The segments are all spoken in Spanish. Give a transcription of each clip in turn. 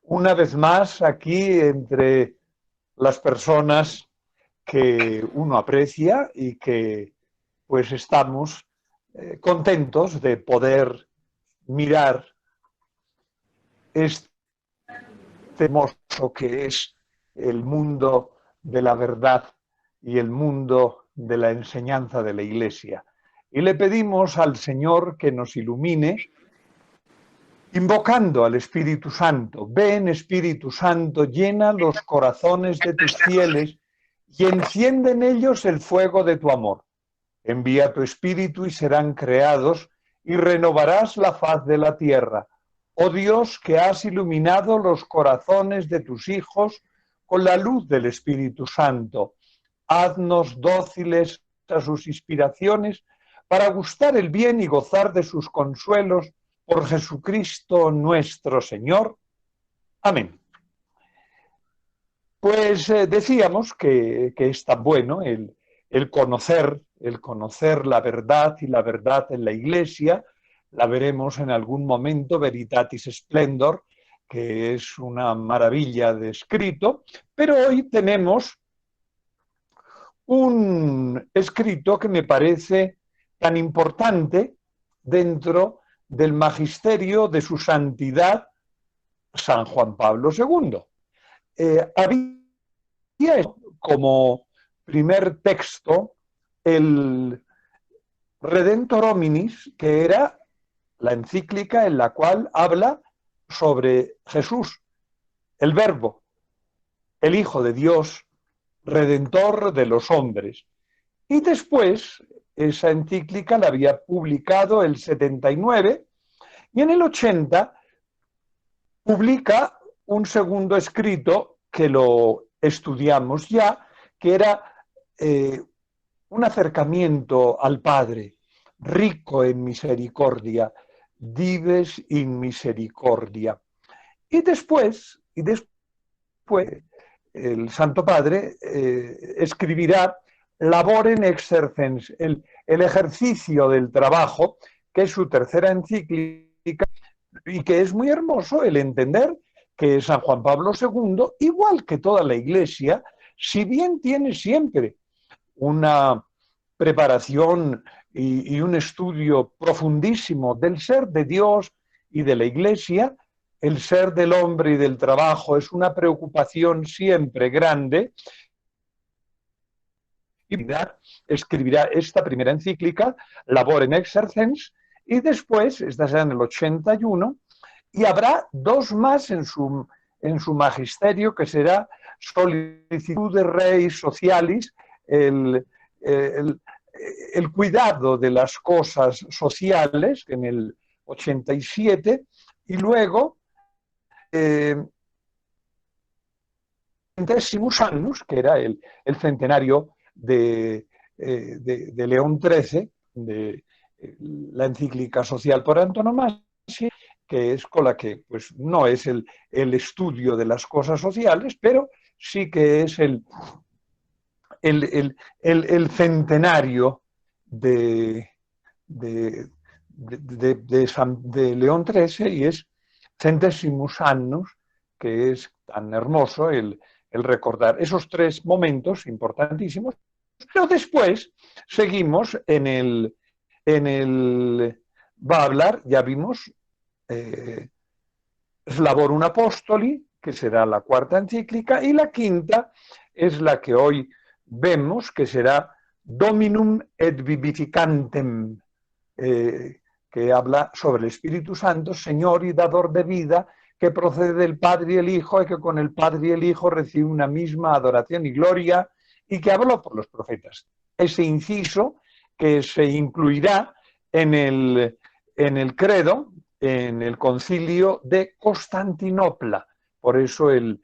una vez más aquí entre las personas que uno aprecia y que pues estamos contentos de poder mirar este hermoso que es el mundo de la verdad y el mundo de la enseñanza de la Iglesia. Y le pedimos al Señor que nos ilumine invocando al Espíritu Santo. Ven, Espíritu Santo, llena los corazones de tus fieles y enciende en ellos el fuego de tu amor. Envía tu Espíritu y serán creados y renovarás la faz de la tierra. Oh Dios, que has iluminado los corazones de tus hijos con la luz del Espíritu Santo, haznos dóciles a sus inspiraciones para gustar el bien y gozar de sus consuelos por Jesucristo nuestro Señor. Amén. Pues decíamos que es tan bueno el conocer la verdad y la verdad en la Iglesia. La veremos en algún momento, Veritatis Splendor, que es una maravilla de escrito, pero hoy tenemos un escrito que me parece tan importante dentro del magisterio de su santidad San Juan Pablo II. Había como primer texto el Redentor Hominis, que era la encíclica en la cual habla sobre Jesús, el Verbo, el Hijo de Dios, Redentor de los hombres. Y después esa encíclica la había publicado el 79 y en el 80 publica un segundo escrito que lo estudiamos ya, que era un acercamiento al Padre, rico en misericordia, dives in misericordia. Y después el Santo Padre escribirá Laborem exercens, el ejercicio del trabajo, que es su tercera encíclica, y que es muy hermoso el entender que San Juan Pablo II, igual que toda la Iglesia, si bien tiene siempre una preparación y un estudio profundísimo del ser de Dios y de la Iglesia, el ser del hombre y del trabajo es una preocupación siempre grande. Y escribirá esta primera encíclica, Laborem Exercens, y después, esta será en el 81, y habrá dos más en su magisterio, que será Solicitude Rei Socialis, el cuidado de las cosas sociales, en el 87, y luego Centesimus Annus, que era el centenario de León XIII, de la encíclica social por antonomasia, que es con la que pues, no es el estudio de las cosas sociales, pero sí que es el centenario de León XIII, y es Centesimus Annus, que es tan hermoso el recordar esos tres momentos importantísimos. Pero después seguimos va a hablar, ya vimos, Slavorum Apostoli, que será la cuarta encíclica, y la quinta es la que hoy vemos, que será Dominum et Vivificantem, que habla sobre el Espíritu Santo, Señor y dador de vida, que procede del Padre y el Hijo, y que con el Padre y el Hijo recibe una misma adoración y gloria, y que habló por los profetas. Ese inciso que se incluirá en el credo, en el concilio de Constantinopla. Por eso el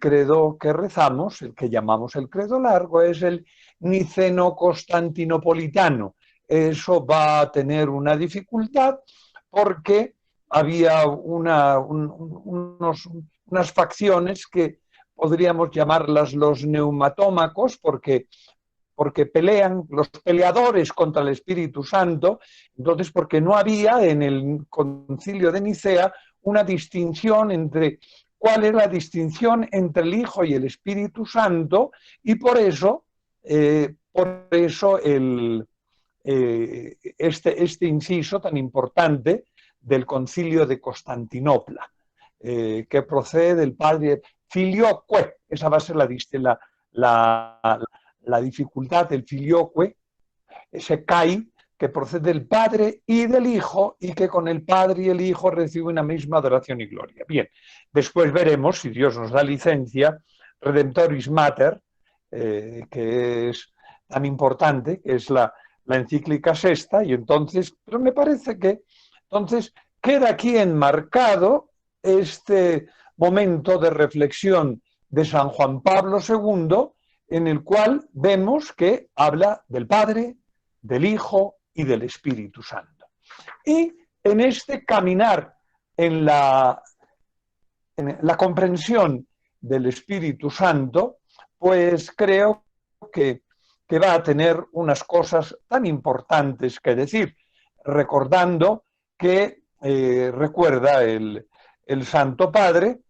credo que rezamos, el que llamamos el credo largo, es el niceno-constantinopolitano. Eso va a tener una dificultad porque había unas facciones que podríamos llamarlas los neumatómacos, porque pelean los peleadores contra el Espíritu Santo, entonces porque no había en el concilio de Nicea una distinción entre cuál es la distinción entre el Hijo y el Espíritu Santo, y por eso este inciso tan importante del Concilio de Constantinopla, que procede del padre Filioque. Esa va a ser la dificultad del Filioque, ese Kai, que procede del Padre y del Hijo, y que con el Padre y el Hijo recibe una misma adoración y gloria. Bien, después veremos, si Dios nos da licencia, Redemptoris Mater, que es tan importante, que es la encíclica sexta, y entonces, pero me parece que entonces queda aquí enmarcado este momento de reflexión de San Juan Pablo II, en el cual vemos que habla del Padre, del Hijo y del Espíritu Santo. Y en este caminar en la comprensión del Espíritu Santo, pues creo que va a tener unas cosas tan importantes que decir, recordando que recuerda el Santo Padre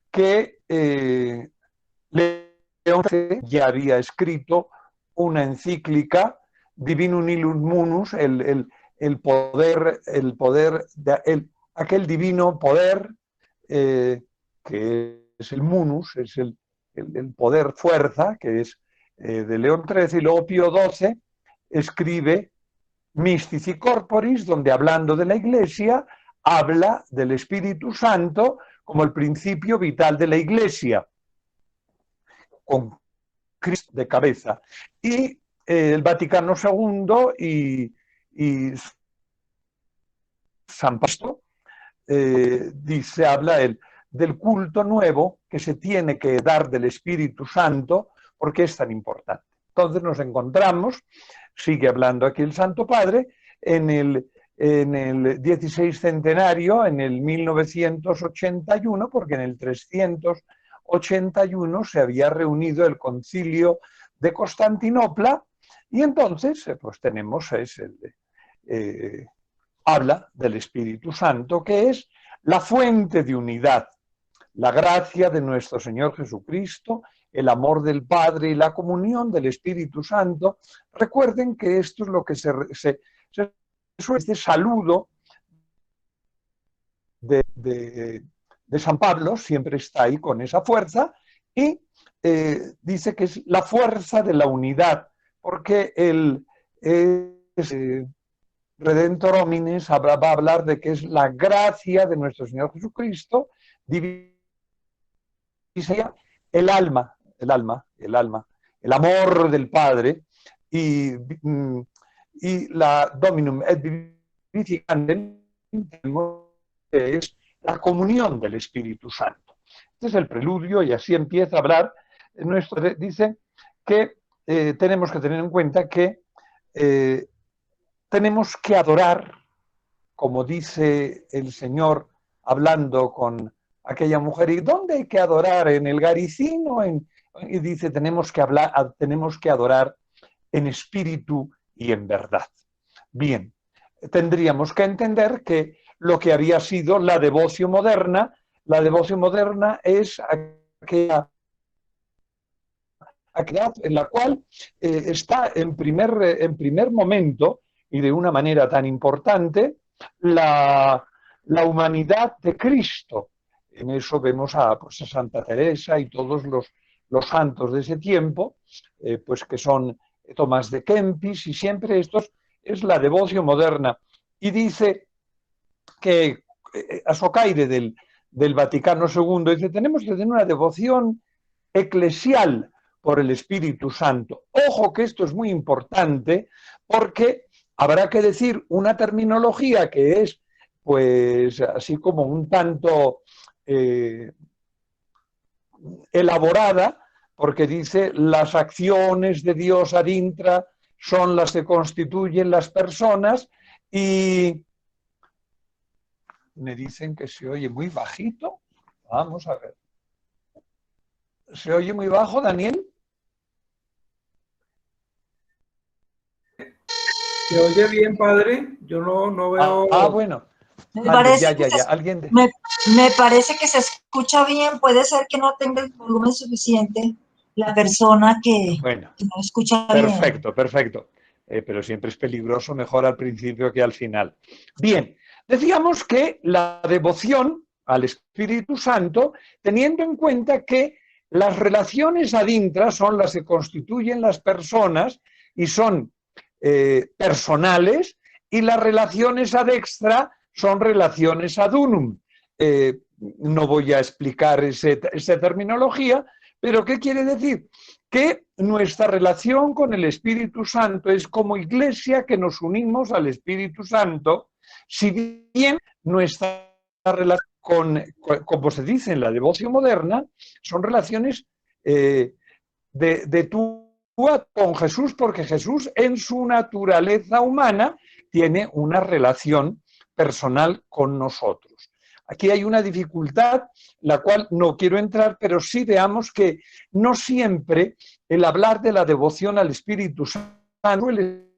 que León ya había escrito una encíclica, Divinum Illum Munus, el poder, aquel divino poder que es el munus, es el poder fuerza, que es de León XIII, y luego Pío XII escribe Mystici Corporis, donde hablando de la Iglesia, habla del Espíritu Santo como el principio vital de la Iglesia, con Cristo de cabeza. Y el Vaticano II y San Pablo habla del culto nuevo que se tiene que dar del Espíritu Santo, porque es tan importante. Entonces nos encontramos, sigue hablando aquí el Santo Padre, en el 16 centenario, en el 1981, porque en el 381 se había reunido el Concilio de Constantinopla, y entonces pues tenemos habla del Espíritu Santo, que es la fuente de unidad, la gracia de nuestro Señor Jesucristo, el amor del Padre y la comunión del Espíritu Santo. Recuerden que esto es lo que este saludo de San Pablo, siempre está ahí con esa fuerza, y dice que es la fuerza de la unidad, porque Redentor Homines va a hablar de que es la gracia de nuestro Señor Jesucristo, el alma, el amor del Padre, y la Dominum et Vivificandum, que es la comunión del Espíritu Santo. Este es el preludio, y así empieza a hablar. Dice que tenemos que tener en cuenta que tenemos que adorar, como dice el Señor hablando con aquella mujer. ¿Y dónde hay que adorar? ¿En el Garicino? Y dice, tenemos que adorar en espíritu y en verdad. Bien, tendríamos que entender que lo que había sido la devoción moderna es aquella en la cual está en primer momento, y de una manera tan importante, la humanidad de Cristo. En eso vemos a Santa Teresa y todos los santos de ese tiempo, pues que son Tomás de Kempis, y siempre estos es la devoción moderna. Y dice que a socaire del Vaticano II, dice, tenemos que tener una devoción eclesial por el Espíritu Santo. Ojo que esto es muy importante, porque habrá que decir una terminología que es, pues, así como un tanto elaborada, porque dice, las acciones de Dios ad intra son las que constituyen las personas, y me dicen que se oye muy bajito. Vamos a ver. ¿Se oye muy bajo, Daniel? ¿Se oye bien, padre? Yo no veo... bueno. Me parece ya. Alguien Me parece que se escucha bien, puede ser que no tenga el volumen suficiente la persona Bueno, que no escucha bien. perfecto, perfecto. Pero siempre es peligroso, mejor al principio que al final. Bien, decíamos que la devoción al Espíritu Santo, teniendo en cuenta que las relaciones ad intra son las que constituyen las personas y son personales, y las relaciones ad extra son relaciones ad unum. No voy a explicar esa terminología, pero ¿qué quiere decir? Que nuestra relación con el Espíritu Santo es como iglesia que nos unimos al Espíritu Santo, si bien nuestra relación como se dice en la devoción moderna, son relaciones de tú con Jesús, porque Jesús en su naturaleza humana tiene una relación personal con nosotros. Aquí hay una dificultad, la cual no quiero entrar, pero sí veamos que no siempre el hablar de la devoción al Espíritu Santo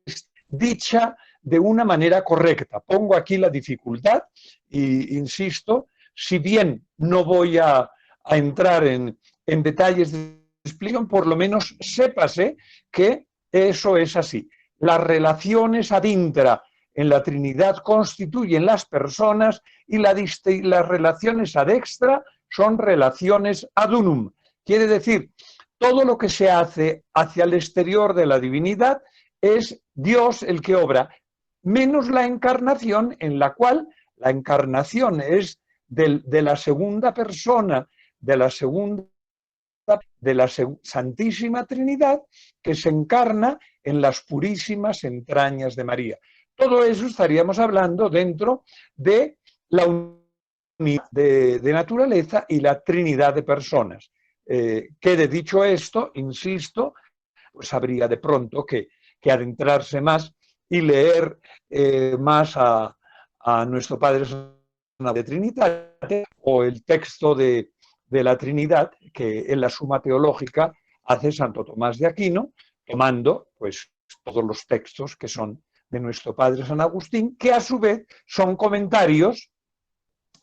es dicha de una manera correcta. Pongo aquí la dificultad e insisto, si bien no voy a entrar en detalles de explicación, por lo menos sépase que eso es así. Las relaciones ad intra en la Trinidad constituyen las personas y las relaciones ad extra son relaciones ad unum. Quiere decir, todo lo que se hace hacia el exterior de la divinidad es Dios el que obra, menos la encarnación, en la cual la encarnación es de la segunda persona, de la Santísima Trinidad, que se encarna en las purísimas entrañas de María. Todo eso estaríamos hablando dentro de la unidad de naturaleza y la Trinidad de personas. Quede dicho esto, insisto, pues habría de pronto que adentrarse más y leer más a nuestro Padre de Trinitate o el texto de la Trinidad que en la Suma Teológica hace Santo Tomás de Aquino, tomando pues todos los textos que son de nuestro Padre San Agustín, que a su vez son comentarios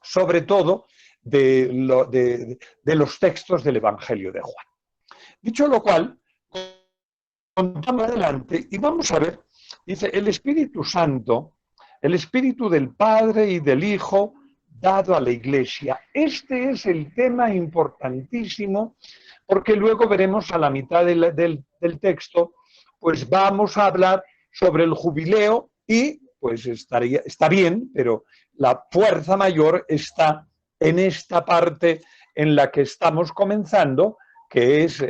sobre todo de los textos del Evangelio de Juan. Dicho lo cual, continuamos adelante y vamos a ver, dice, el Espíritu Santo, el Espíritu del Padre y del Hijo, dado a la Iglesia. Este es el tema importantísimo, porque luego veremos a la mitad del texto, pues vamos a hablar sobre el jubileo y pues está bien, pero la fuerza mayor está en esta parte en la que estamos comenzando, que es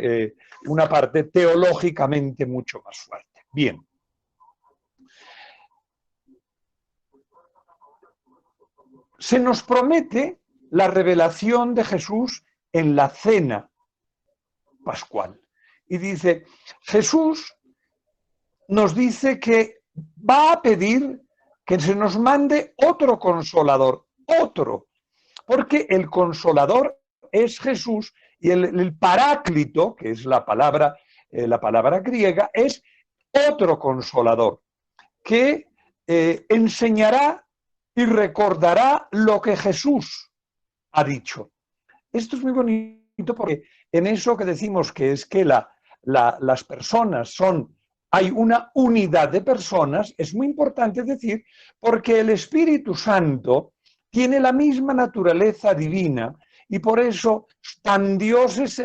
una parte teológicamente mucho más fuerte. Bien. Se nos promete la revelación de Jesús en la cena pascual. Y dice, Jesús nos dice que va a pedir que se nos mande otro consolador, otro, porque el consolador es Jesús y el paráclito, que es la palabra griega, es otro consolador que enseñará y recordará lo que Jesús ha dicho. Esto es muy bonito porque en eso que decimos que es que las personas hay una unidad de personas, es muy importante decir, porque el Espíritu Santo tiene la misma naturaleza divina y por eso tan Dios es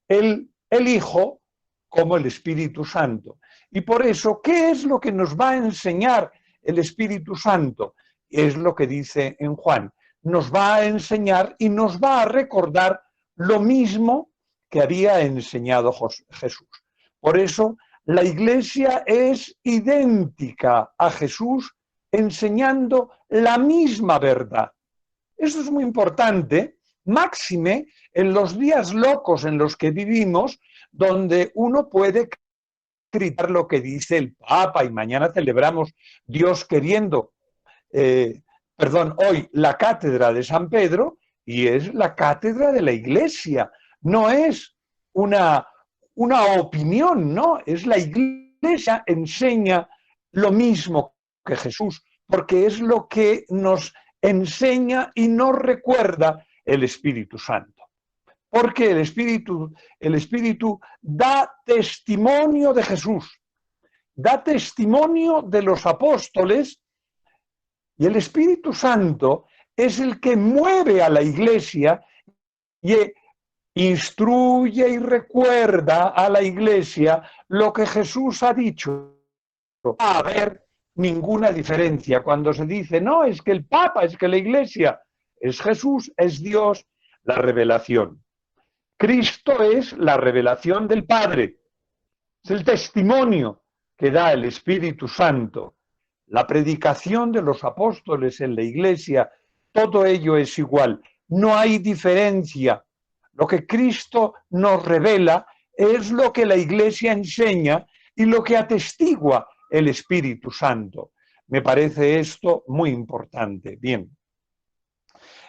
el Hijo como el Espíritu Santo. Y por eso, ¿qué es lo que nos va a enseñar el Espíritu Santo? Es lo que dice en Juan. Nos va a enseñar y nos va a recordar lo mismo que había enseñado Jesús. Por eso, la Iglesia es idéntica a Jesús enseñando la misma verdad. Esto es muy importante, máxime en los días locos en los que vivimos, donde uno puede criticar lo que dice el Papa y mañana celebramos, Dios queriendo, hoy la cátedra de San Pedro y es la cátedra de la Iglesia, no es una opinión, ¿no? Es la Iglesia enseña lo mismo que Jesús, porque es lo que nos enseña y nos recuerda el Espíritu Santo. Porque el Espíritu da testimonio de Jesús, da testimonio de los apóstoles, y el Espíritu Santo es el que mueve a la Iglesia y instruye y recuerda a la Iglesia lo que Jesús ha dicho. No va a haber ninguna diferencia cuando se dice, no, es que el Papa, es que la Iglesia, es Jesús, es Dios, la revelación. Cristo es la revelación del Padre, es el testimonio que da el Espíritu Santo. La predicación de los apóstoles en la Iglesia, todo ello es igual, no hay diferencia. Lo que Cristo nos revela es lo que la Iglesia enseña y lo que atestigua el Espíritu Santo. Me parece esto muy importante. Bien.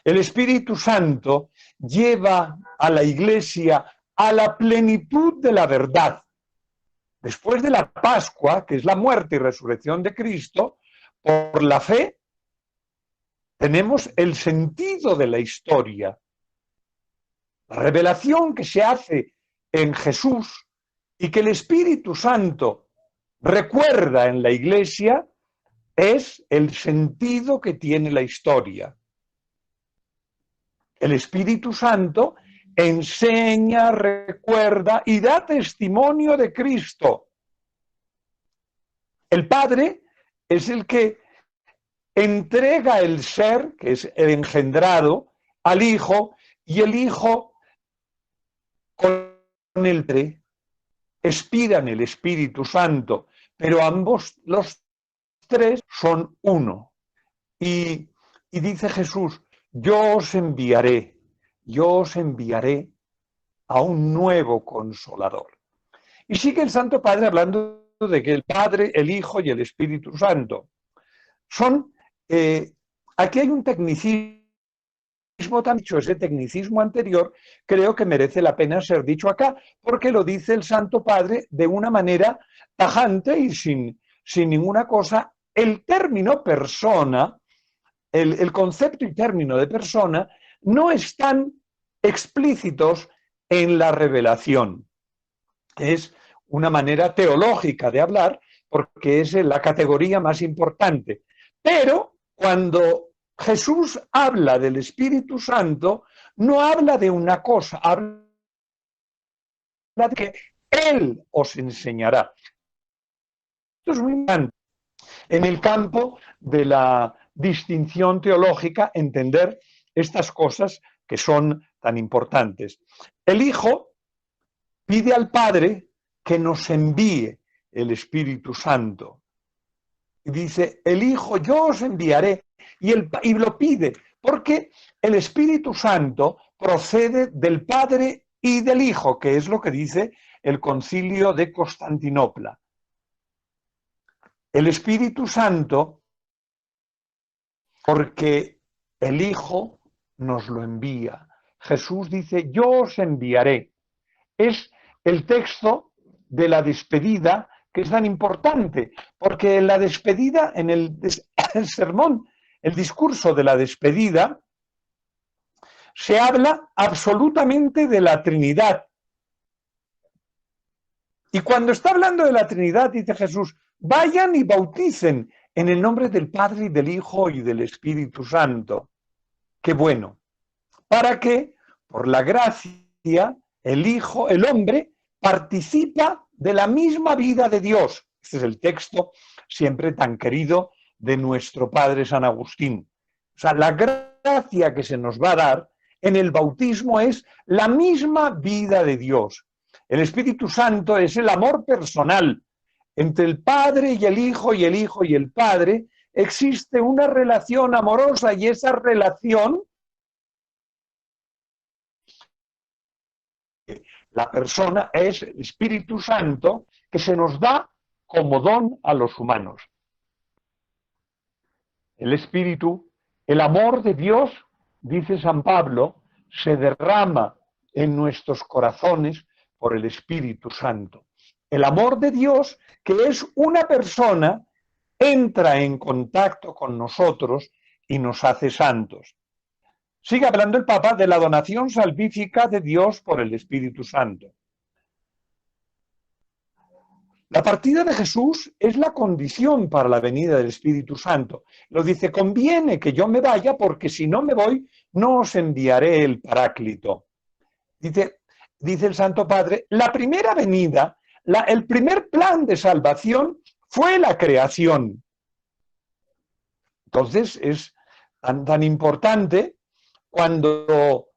El Espíritu Santo lleva a la Iglesia a la plenitud de la verdad. Después de la Pascua, que es la muerte y resurrección de Cristo, por la fe tenemos el sentido de la historia. La revelación que se hace en Jesús y que el Espíritu Santo recuerda en la Iglesia es el sentido que tiene la historia. El Espíritu Santo enseña, recuerda y da testimonio de Cristo. El Padre es el que entrega el ser, que es el engendrado, al Hijo, y el Hijo con el Padre expiran el Espíritu Santo, pero ambos, los tres, son uno. Y dice Jesús, yo os enviaré a un nuevo Consolador. Y sigue el Santo Padre hablando de que el Padre, el Hijo y el Espíritu Santo son, aquí hay un tecnicismo tan dicho, ese tecnicismo anterior, creo que merece la pena ser dicho acá, porque lo dice el Santo Padre de una manera tajante y sin ninguna cosa. El término persona, el concepto y término de persona, no están explícitos en la revelación. Es una manera teológica de hablar, porque es la categoría más importante. Pero cuando Jesús habla del Espíritu Santo, no habla de una cosa, habla de que Él os enseñará. Esto es muy importante. En el campo de la distinción teológica, entender estas cosas que son tan importantes. El Hijo pide al Padre que nos envíe el Espíritu Santo. Y dice, el Hijo, yo os enviaré, y lo pide, porque el Espíritu Santo procede del Padre y del Hijo, que es lo que dice el Concilio de Constantinopla. El Espíritu Santo, porque el Hijo nos lo envía. Jesús dice, yo os enviaré. Es el texto de la despedida que es tan importante, porque en la despedida, en el sermón, el discurso de la despedida, se habla absolutamente de la Trinidad. Y cuando está hablando de la Trinidad, dice Jesús, vayan y bauticen en el nombre del Padre y del Hijo y del Espíritu Santo. Qué bueno. Para que, por la gracia, el Hijo, el hombre, participa de la misma vida de Dios. Este es el texto siempre tan querido de nuestro Padre San Agustín. O sea, la gracia que se nos va a dar en el bautismo es la misma vida de Dios. El Espíritu Santo es el amor personal. Entre el Padre y el Hijo y el Hijo y el Padre existe una relación amorosa, y esa relación, la persona es el Espíritu Santo que se nos da como don a los humanos. El Espíritu, el amor de Dios, dice San Pablo, se derrama en nuestros corazones por el Espíritu Santo. El amor de Dios, que es una persona, entra en contacto con nosotros y nos hace santos. Sigue hablando el Papa de la donación salvífica de Dios por el Espíritu Santo. La partida de Jesús es la condición para la venida del Espíritu Santo. Lo dice, conviene que yo me vaya porque si no me voy, no os enviaré el Paráclito. Dice el Santo Padre, la primera venida, el primer plan de salvación fue la creación. Entonces es tan importante cuando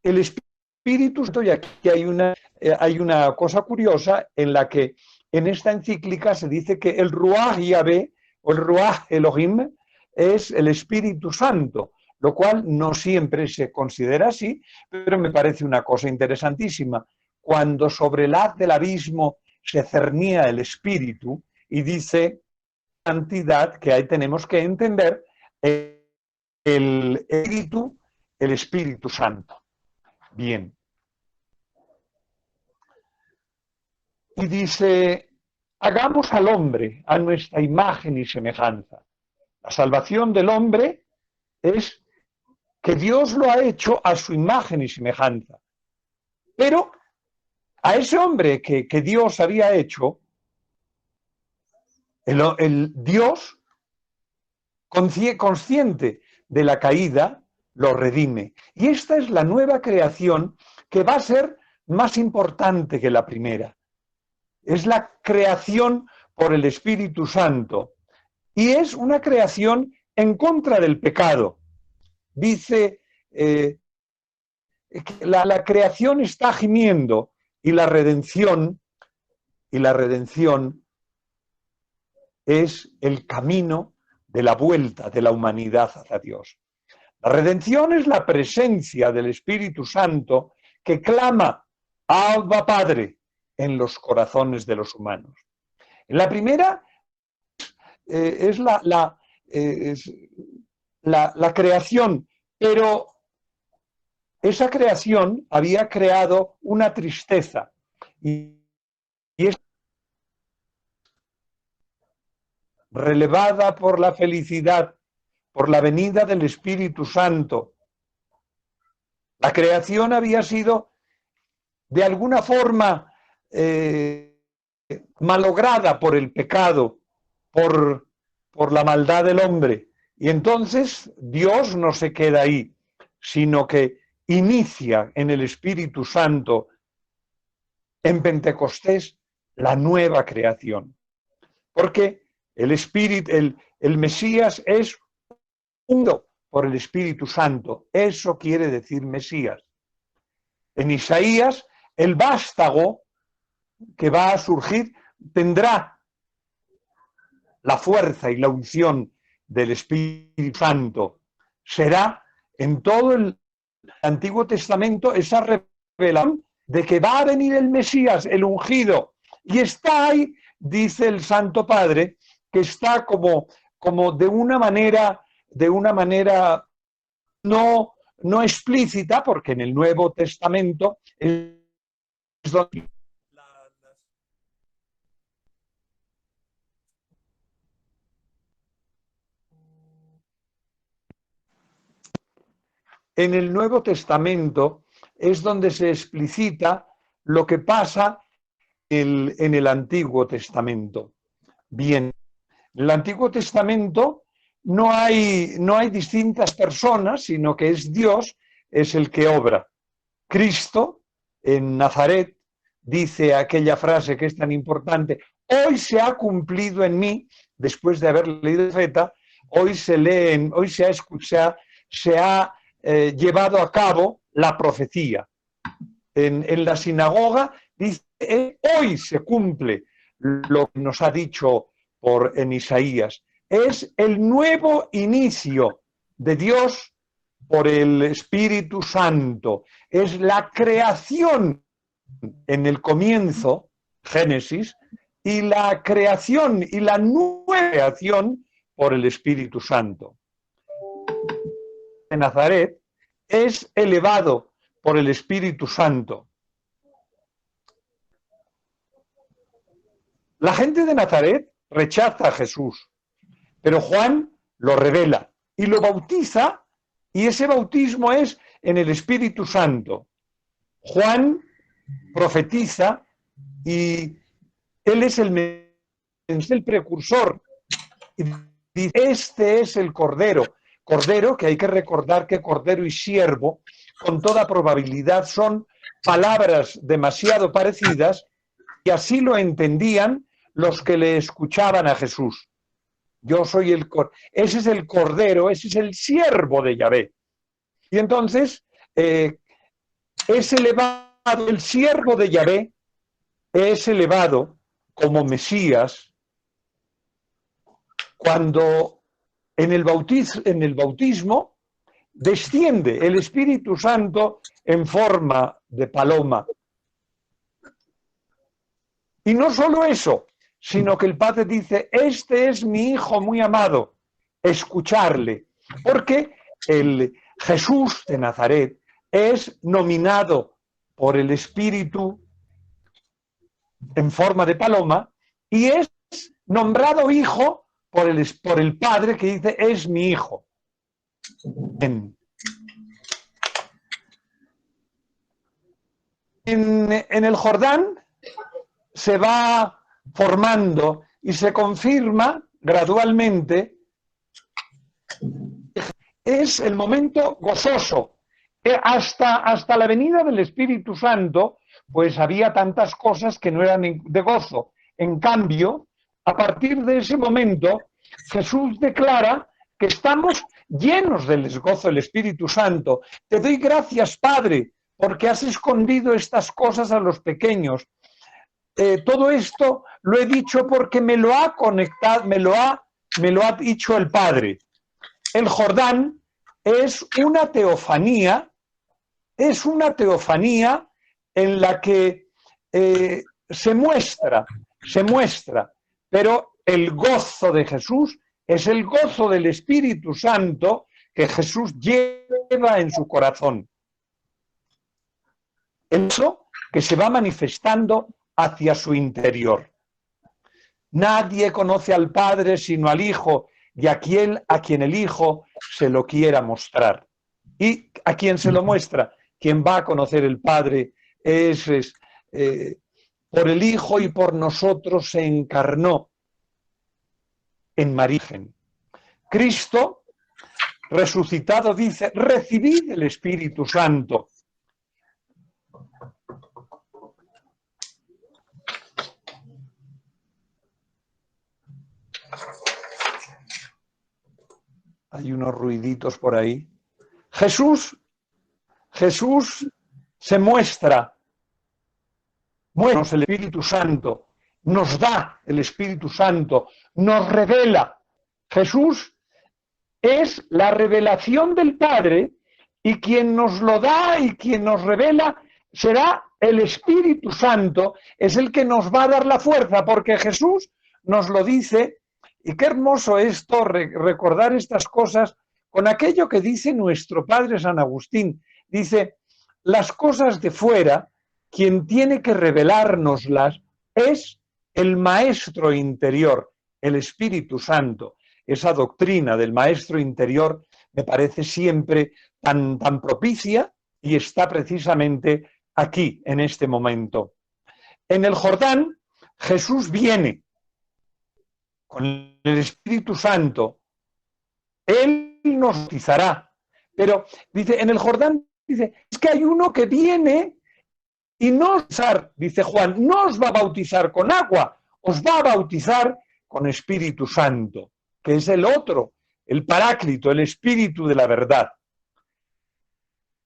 el Espíritu Santo, y aquí hay una cosa curiosa en la que en esta encíclica se dice que el Ruach Yahvé o el Ruach Elohim es el Espíritu Santo, lo cual no siempre se considera así, pero me parece una cosa interesantísima. Cuando sobre el haz del abismo se cernía el Espíritu y dice cantidad que ahí tenemos que entender el Espíritu Santo. Bien. Y dice, hagamos al hombre a nuestra imagen y semejanza. La salvación del hombre es que Dios lo ha hecho a su imagen y semejanza. Pero a ese hombre que Dios había hecho, el Dios, consciente de la caída, lo redime. Y esta es la nueva creación que va a ser más importante que la primera. Es la creación por el Espíritu Santo. Y es una creación en contra del pecado. Dice que la creación está gimiendo y la redención es el camino de la vuelta de la humanidad hacia Dios. La redención es la presencia del Espíritu Santo que clama Abba Padre en los corazones de los humanos. En la primera es la creación, pero esa creación había creado una tristeza y es relevada por la felicidad, por la venida del Espíritu Santo. La creación había sido de alguna forma malograda por el pecado, por la maldad del hombre. Y entonces Dios no se queda ahí, sino que inicia en el Espíritu Santo, en Pentecostés, la nueva creación. Porque el Mesías es unido por el Espíritu Santo. Eso quiere decir Mesías. En Isaías, el vástago que va a surgir tendrá la fuerza y la unción del Espíritu Santo. Será en todo el Antiguo Testamento esa revelación de que va a venir el Mesías, el ungido. Y está ahí, dice el Santo Padre, que está como de una manera no explícita, porque en el Nuevo Testamento es donde en el Nuevo Testamento es donde se explicita lo que pasa en el Antiguo Testamento. Bien, en el Antiguo Testamento no hay distintas personas, sino que es Dios, es el que obra. Cristo, en Nazaret, dice aquella frase que es tan importante, hoy se ha cumplido en mí, después de haber leído el profeta, hoy se ha llevado a cabo la profecía. En la sinagoga dice, hoy se cumple lo que nos ha dicho en Isaías. Es el nuevo inicio de Dios por el Espíritu Santo. Es la creación en el comienzo, Génesis, y la creación y la nueva creación por el Espíritu Santo. De Nazaret es elevado por el Espíritu Santo. La gente de Nazaret rechaza a Jesús, pero Juan lo revela y lo bautiza, y ese bautismo es en el Espíritu Santo. Juan profetiza y él es el precursor. Y dice, este es el Cordero. Cordero, que hay que recordar que Cordero y siervo, con toda probabilidad, son palabras demasiado parecidas, y así lo entendían los que le escuchaban a Jesús. Yo soy ese es el Cordero, ese es el siervo de Yahvé. Y entonces, es elevado, el siervo de Yahvé es elevado como Mesías cuando en el bautismo desciende el Espíritu Santo en forma de paloma. Y no solo eso, sino que el Padre dice, este es mi Hijo muy amado, escucharle. Porque el Jesús de Nazaret es nominado por el Espíritu en forma de paloma y es nombrado hijo por el Padre, que dice, es mi hijo. En el Jordán se va formando y se confirma gradualmente. Es el momento gozoso. Hasta la venida del Espíritu Santo, pues había tantas cosas que no eran de gozo. En cambio, a partir de ese momento, Jesús declara que estamos llenos del gozo del Espíritu Santo. Te doy gracias, Padre, porque has escondido estas cosas a los pequeños. Todo esto lo he dicho porque me lo ha conectado, me lo ha dicho el Padre. El Jordán es una teofanía en la que se muestra, pero el gozo de Jesús es el gozo del Espíritu Santo que Jesús lleva en su corazón. Eso que se va manifestando hacia su interior. Nadie conoce al Padre sino al Hijo, y a quien el Hijo se lo quiera mostrar. ¿Y a quién se lo muestra? Quien va a conocer el Padre por el Hijo y por nosotros se encarnó en María. Cristo resucitado dice, recibid el Espíritu Santo. Hay unos ruiditos por ahí. Jesús se muestra, bueno, el Espíritu Santo, nos da el Espíritu Santo, nos revela. Jesús es la revelación del Padre, y quien nos lo da y quien nos revela será el Espíritu Santo, es el que nos va a dar la fuerza, porque Jesús nos lo dice. Y qué hermoso esto, recordar estas cosas con aquello que dice nuestro padre San Agustín. Dice, las cosas de fuera, quien tiene que revelárnoslas es el maestro interior, el Espíritu Santo. Esa doctrina del maestro interior me parece siempre tan propicia, y está precisamente aquí, en este momento. En el Jordán, Jesús viene con el Espíritu Santo. Él nos bautizará. Pero, dice, en el Jordán, dice, es que hay uno que viene y no, dice Juan, no os va a bautizar con agua, os va a bautizar con Espíritu Santo, que es el otro, el Paráclito, el Espíritu de la verdad.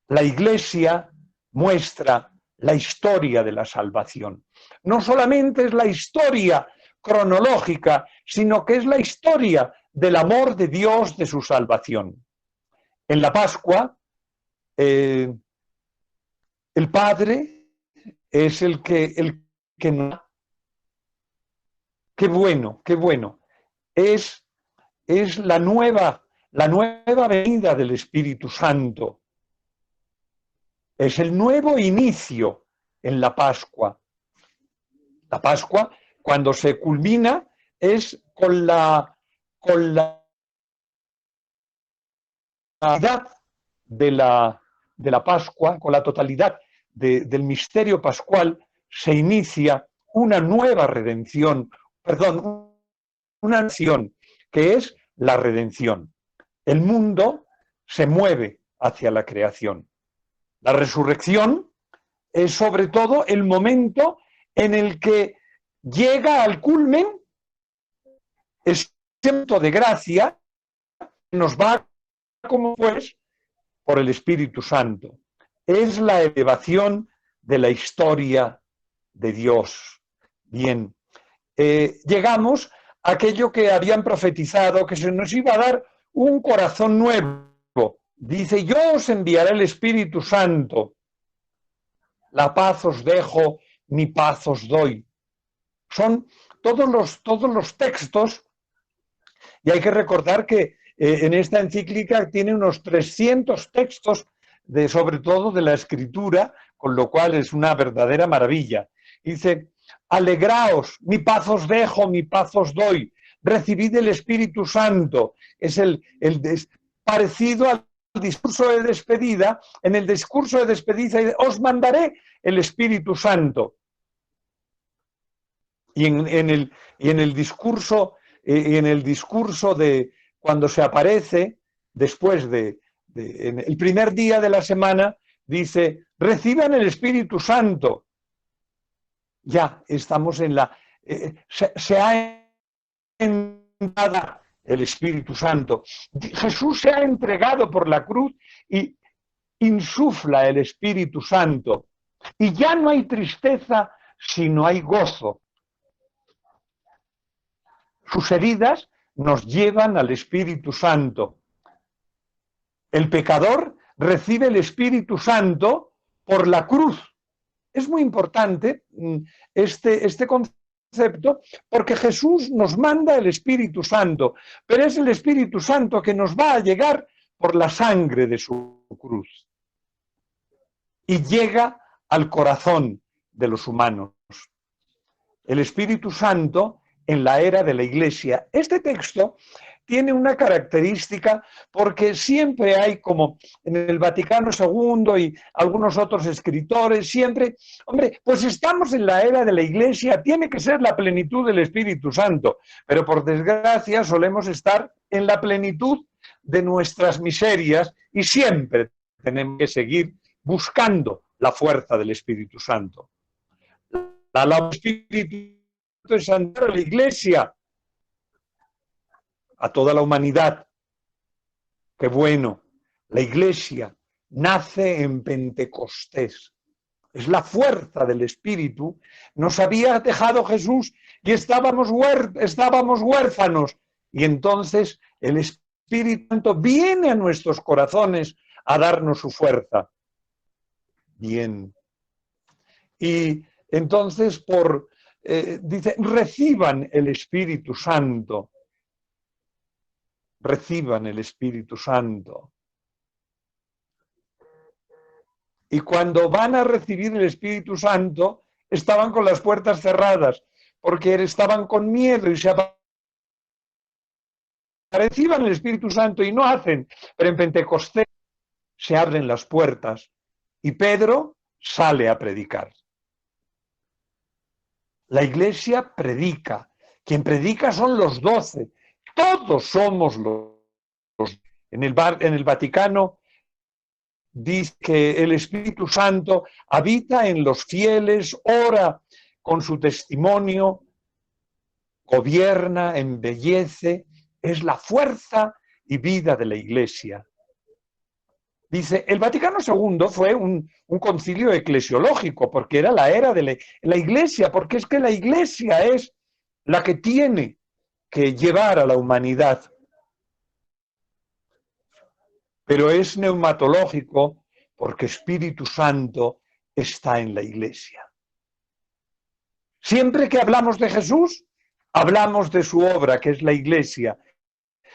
La Iglesia muestra la historia de la salvación. No solamente es la historia cronológica, sino que es la historia del amor de Dios, de su salvación. En la Pascua, el Padre es el que nos... Qué bueno, qué bueno. Es la nueva venida del Espíritu Santo. Es el nuevo inicio en la Pascua. La Pascua, cuando se culmina, es con la totalidad de la Pascua, con la totalidad del misterio pascual, se inicia una nueva redención, perdón, una acción, que es la redención. El mundo se mueve hacia la creación. La resurrección es sobre todo el momento en el que llega al culmen ese momento de gracia que nos va como pues por el Espíritu Santo. Es la elevación de la historia de Dios. Bien, llegamos a aquello que habían profetizado, que se nos iba a dar un corazón nuevo. Dice, yo os enviaré el Espíritu Santo, la paz os dejo, mi paz os doy. Son todos los textos, y hay que recordar que en esta encíclica tiene unos 300 textos, sobre todo de la Escritura, con lo cual es una verdadera maravilla. Dice, alegraos, mi paz os dejo, mi paz os doy, recibid el Espíritu Santo. Es parecido al discurso de despedida. En el discurso de despedida os mandaré el Espíritu Santo. Y en el discurso de cuando se aparece, después en el primer día de la semana, dice, reciban el Espíritu Santo. Ya estamos en la... se ha entregado el Espíritu Santo. Jesús se ha entregado por la cruz y insufla el Espíritu Santo. Y ya no hay tristeza, sino hay gozo. Sus heridas nos llevan al Espíritu Santo. El pecador recibe el Espíritu Santo por la cruz. Es muy importante este concepto porque Jesús nos manda el Espíritu Santo, pero es el Espíritu Santo que nos va a llegar por la sangre de su cruz. Y llega al corazón de los humanos. El Espíritu Santo en la era de la Iglesia. Este texto tiene una característica porque siempre hay, como en el Vaticano II y algunos otros escritores, siempre, hombre, pues estamos en la era de la Iglesia, tiene que ser la plenitud del Espíritu Santo, pero por desgracia solemos estar en la plenitud de nuestras miserias y siempre tenemos que seguir buscando la fuerza del Espíritu Santo. La Espíritu Santo de la Iglesia a toda la humanidad. Qué bueno, la Iglesia nace en Pentecostés. Es la fuerza del Espíritu. Nos había dejado Jesús y estábamos huérfanos. Y entonces el Espíritu Santo viene a nuestros corazones a darnos su fuerza. Bien. Y entonces dice, reciban el Espíritu Santo. Reciban el Espíritu Santo. Y cuando van a recibir el Espíritu Santo, estaban con las puertas cerradas, porque estaban con miedo y reciban el Espíritu Santo y no hacen. Pero en Pentecostés se abren las puertas y Pedro sale a predicar. La Iglesia predica. Quien predica son los 12. Todos somos los. En el Vaticano dice que el Espíritu Santo habita en los fieles, ora con su testimonio, gobierna, embellece, es la fuerza y vida de la Iglesia. Dice, el Vaticano II fue un concilio eclesiológico, porque era la era de la Iglesia, porque es que la Iglesia es la que tiene que llevar a la humanidad. Pero es neumatológico porque Espíritu Santo está en la Iglesia. Siempre que hablamos de Jesús, hablamos de su obra, que es la Iglesia.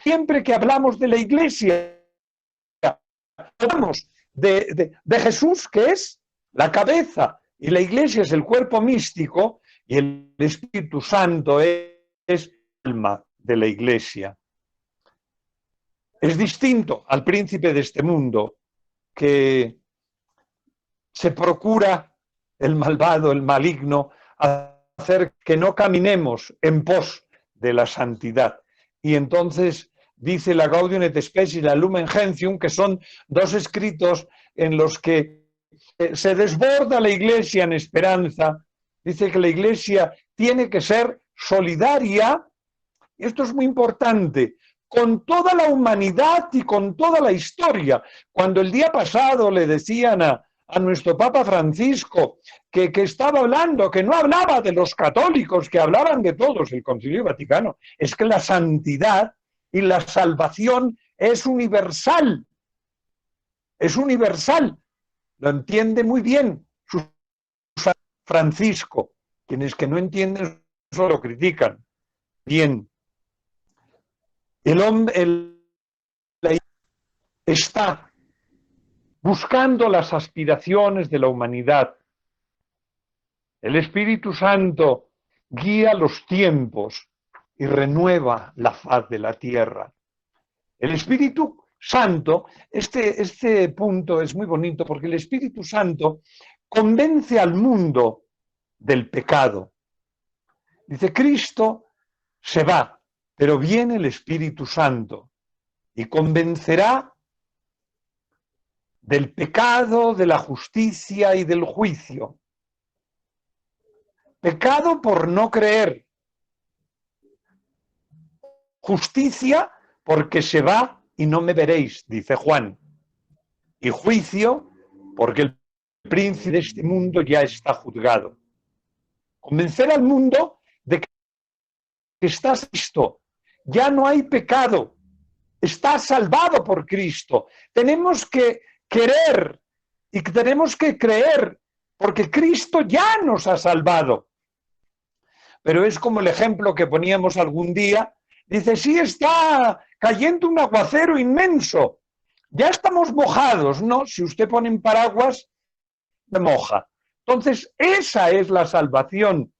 Siempre que hablamos de la Iglesia, hablamos de Jesús, que es la cabeza, y la Iglesia es el cuerpo místico, y el Espíritu Santo es el alma de la Iglesia. Es distinto al príncipe de este mundo, que se procura, el malvado, el maligno, hacer que no caminemos en pos de la santidad. Y entonces dice la Gaudium et Spes y la Lumen Gentium, que son dos escritos en los que se desborda la Iglesia en esperanza. Dice que la Iglesia tiene que ser solidaria, y esto es muy importante, con toda la humanidad y con toda la historia. Cuando el día pasado le decían a nuestro Papa Francisco que estaba hablando, que no hablaba de los católicos, que hablaban de todos, el Concilio Vaticano, es que la santidad y la salvación es universal. Es universal. Lo entiende muy bien Francisco. Quienes que no entienden solo critican. Bien. El hombre está buscando las aspiraciones de la humanidad. El Espíritu Santo guía los tiempos y renueva la faz de la tierra. El Espíritu Santo, este punto es muy bonito porque el Espíritu Santo convence al mundo del pecado. Dice, Cristo se va, pero viene el Espíritu Santo y convencerá del pecado, de la justicia y del juicio. Pecado por no creer. Justicia porque se va y no me veréis, dice Juan. Y juicio porque el príncipe de este mundo ya está juzgado. Convencer al mundo de que estás Cristo, ya no hay pecado, estás salvado por Cristo. Tenemos que querer y tenemos que creer porque Cristo ya nos ha salvado. Pero es como el ejemplo que poníamos algún día. Dice, sí, está cayendo un aguacero inmenso. Ya estamos mojados, ¿no? Si usted pone en paraguas, se moja. Entonces, esa es la salvación.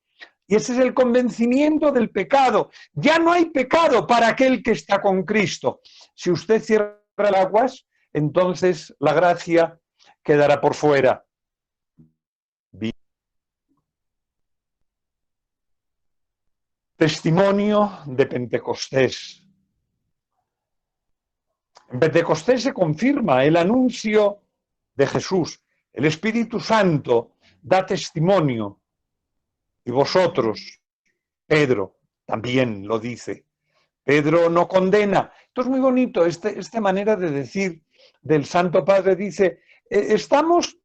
Y ese es el convencimiento del pecado. Ya no hay pecado para aquel que está con Cristo. Si usted cierra el aguas, entonces la gracia quedará por fuera. Testimonio de Pentecostés. En Pentecostés se confirma el anuncio de Jesús. El Espíritu Santo da testimonio. Y vosotros, Pedro, también lo dice. Pedro no condena. Esto es muy bonito, esta manera de decir del Santo Padre. Dice, estamos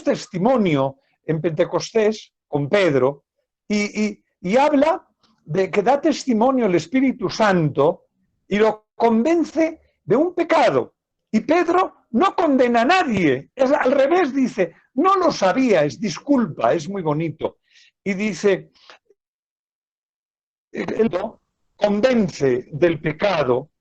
testimonio en Pentecostés con Pedro y habla de que da testimonio el Espíritu Santo y lo convence de un pecado. Y Pedro no condena a nadie, es al revés, dice, no lo sabías, disculpa, es muy bonito. Y dice, él convence del pecado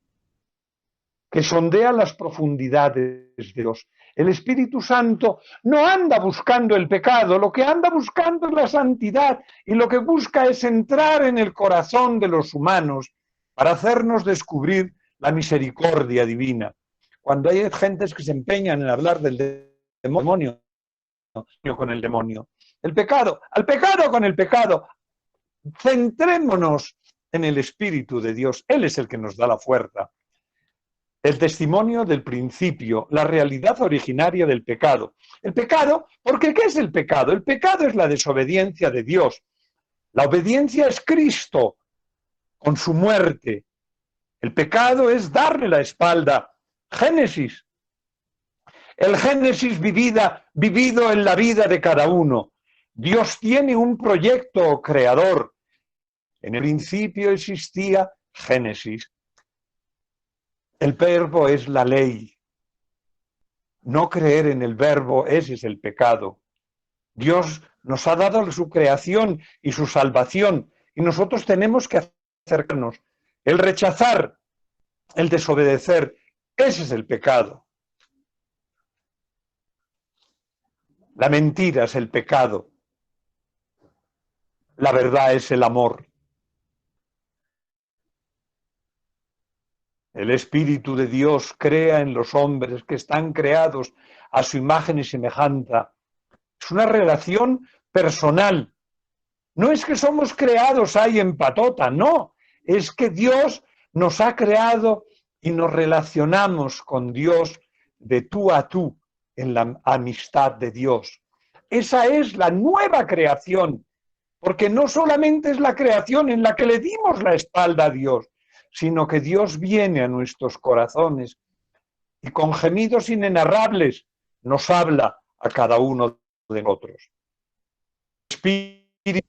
que sondea las profundidades de Dios. El Espíritu Santo no anda buscando el pecado, lo que anda buscando es la santidad y lo que busca es entrar en el corazón de los humanos para hacernos descubrir la misericordia divina. Cuando hay gentes que se empeñan en hablar del demonio con el demonio, el pecado, al pecado con el pecado, centrémonos en el Espíritu de Dios. Él es el que nos da la fuerza. El testimonio del principio, la realidad originaria del pecado. El pecado, porque ¿qué es el pecado? El pecado es la desobediencia de Dios. La obediencia es Cristo con su muerte. El pecado es darle la espalda. Génesis. El Génesis vivido en la vida de cada uno. Dios tiene un proyecto creador. En el principio existía Génesis. El verbo es la ley. No creer en el verbo, ese es el pecado. Dios nos ha dado su creación y su salvación y nosotros tenemos que acercarnos. El rechazar, el desobedecer, ese es el pecado. La mentira es el pecado. La verdad es el amor. El Espíritu de Dios crea en los hombres que están creados a su imagen y semejanza. Es una relación personal. No es que somos creados ahí en patota, no. Es que Dios nos ha creado y nos relacionamos con Dios de tú a tú en la amistad de Dios. Esa es la nueva creación, porque no solamente es la creación en la que le dimos la espalda a Dios, sino que Dios viene a nuestros corazones y con gemidos inenarrables nos habla a cada uno de nosotros. El Espíritu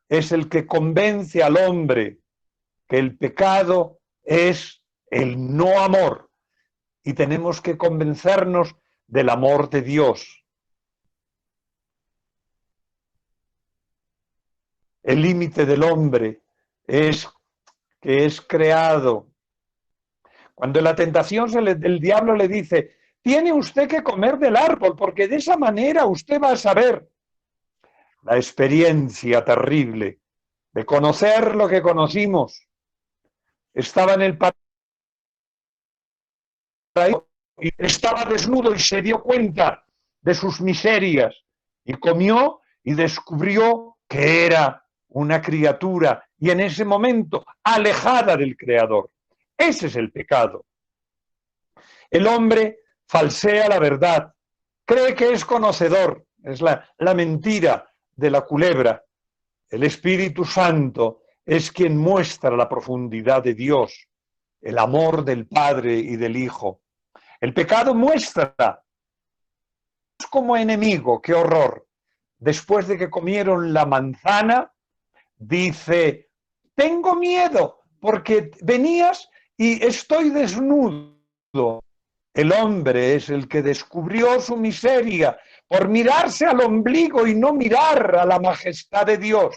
es el que convence al hombre que el pecado es el no amor y tenemos que convencernos del amor de Dios. El límite del hombre es que es creado. Cuando la tentación del diablo le dice, tiene usted que comer del árbol, porque de esa manera usted va a saber. La experiencia terrible de conocer lo que conocimos. Estaba en el paraíso y estaba desnudo y se dio cuenta de sus miserias y comió y descubrió que era una criatura y en ese momento alejada del Creador. Ese es el pecado. El hombre falsea la verdad, cree que es conocedor, es la mentira de la culebra. El Espíritu Santo es quien muestra la profundidad de Dios, el amor del Padre y del Hijo. El pecado muestra como enemigo, qué horror. Después de que comieron la manzana, dice, tengo miedo porque venías y estoy desnudo. El hombre es el que descubrió su miseria por mirarse al ombligo y no mirar a la majestad de Dios.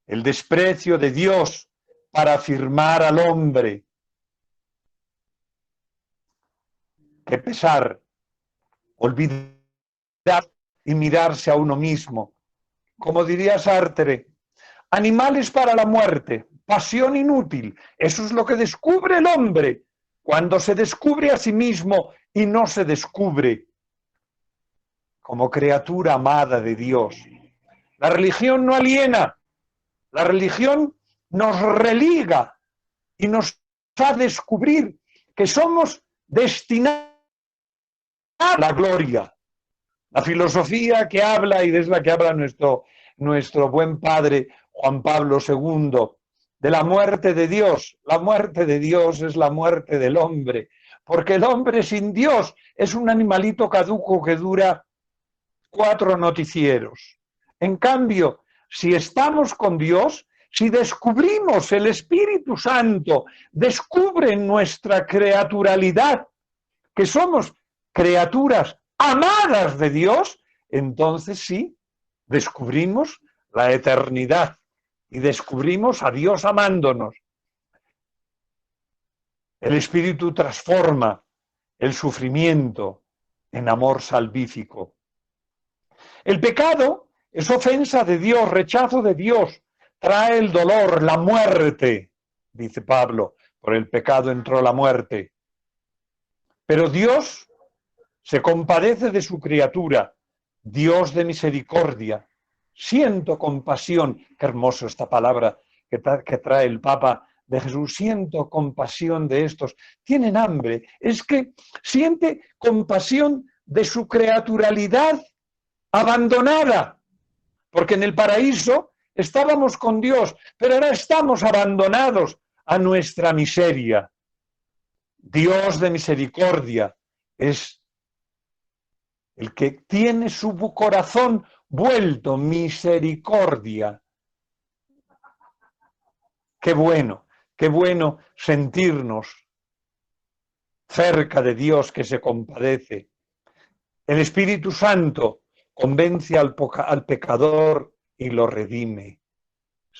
El desprecio de Dios para afirmar al hombre. Qué pesar, olvidar y mirarse a uno mismo. Como diría Sartre, animales para la muerte, pasión inútil. Eso es lo que descubre el hombre cuando se descubre a sí mismo y no se descubre como criatura amada de Dios. La religión no aliena, la religión nos religa y nos hace descubrir que somos destinados a la gloria. La filosofía que habla, y es la que habla nuestro buen padre Juan Pablo II, de la muerte de Dios. La muerte de Dios es la muerte del hombre, porque el hombre sin Dios es un animalito caduco que dura 4 noticieros. En cambio, si estamos con Dios, si descubrimos el Espíritu Santo, descubre nuestra creaturalidad, que somos criaturas amadas de Dios, entonces sí, descubrimos la eternidad y descubrimos a Dios amándonos. El Espíritu transforma el sufrimiento en amor salvífico. El pecado es ofensa de Dios, rechazo de Dios, trae el dolor, la muerte, dice Pablo, por el pecado entró la muerte. Pero Dios se compadece de su criatura, Dios de misericordia. Siento compasión, qué hermoso esta palabra que trae el Papa de Jesús, siento compasión de estos. Tienen hambre, es que siente compasión de su creaturalidad abandonada, porque en el paraíso estábamos con Dios, pero ahora estamos abandonados a nuestra miseria. Dios de misericordia es el que tiene su corazón vuelto misericordia. Qué bueno sentirnos cerca de Dios que se compadece. El Espíritu Santo convence al pecador y lo redime.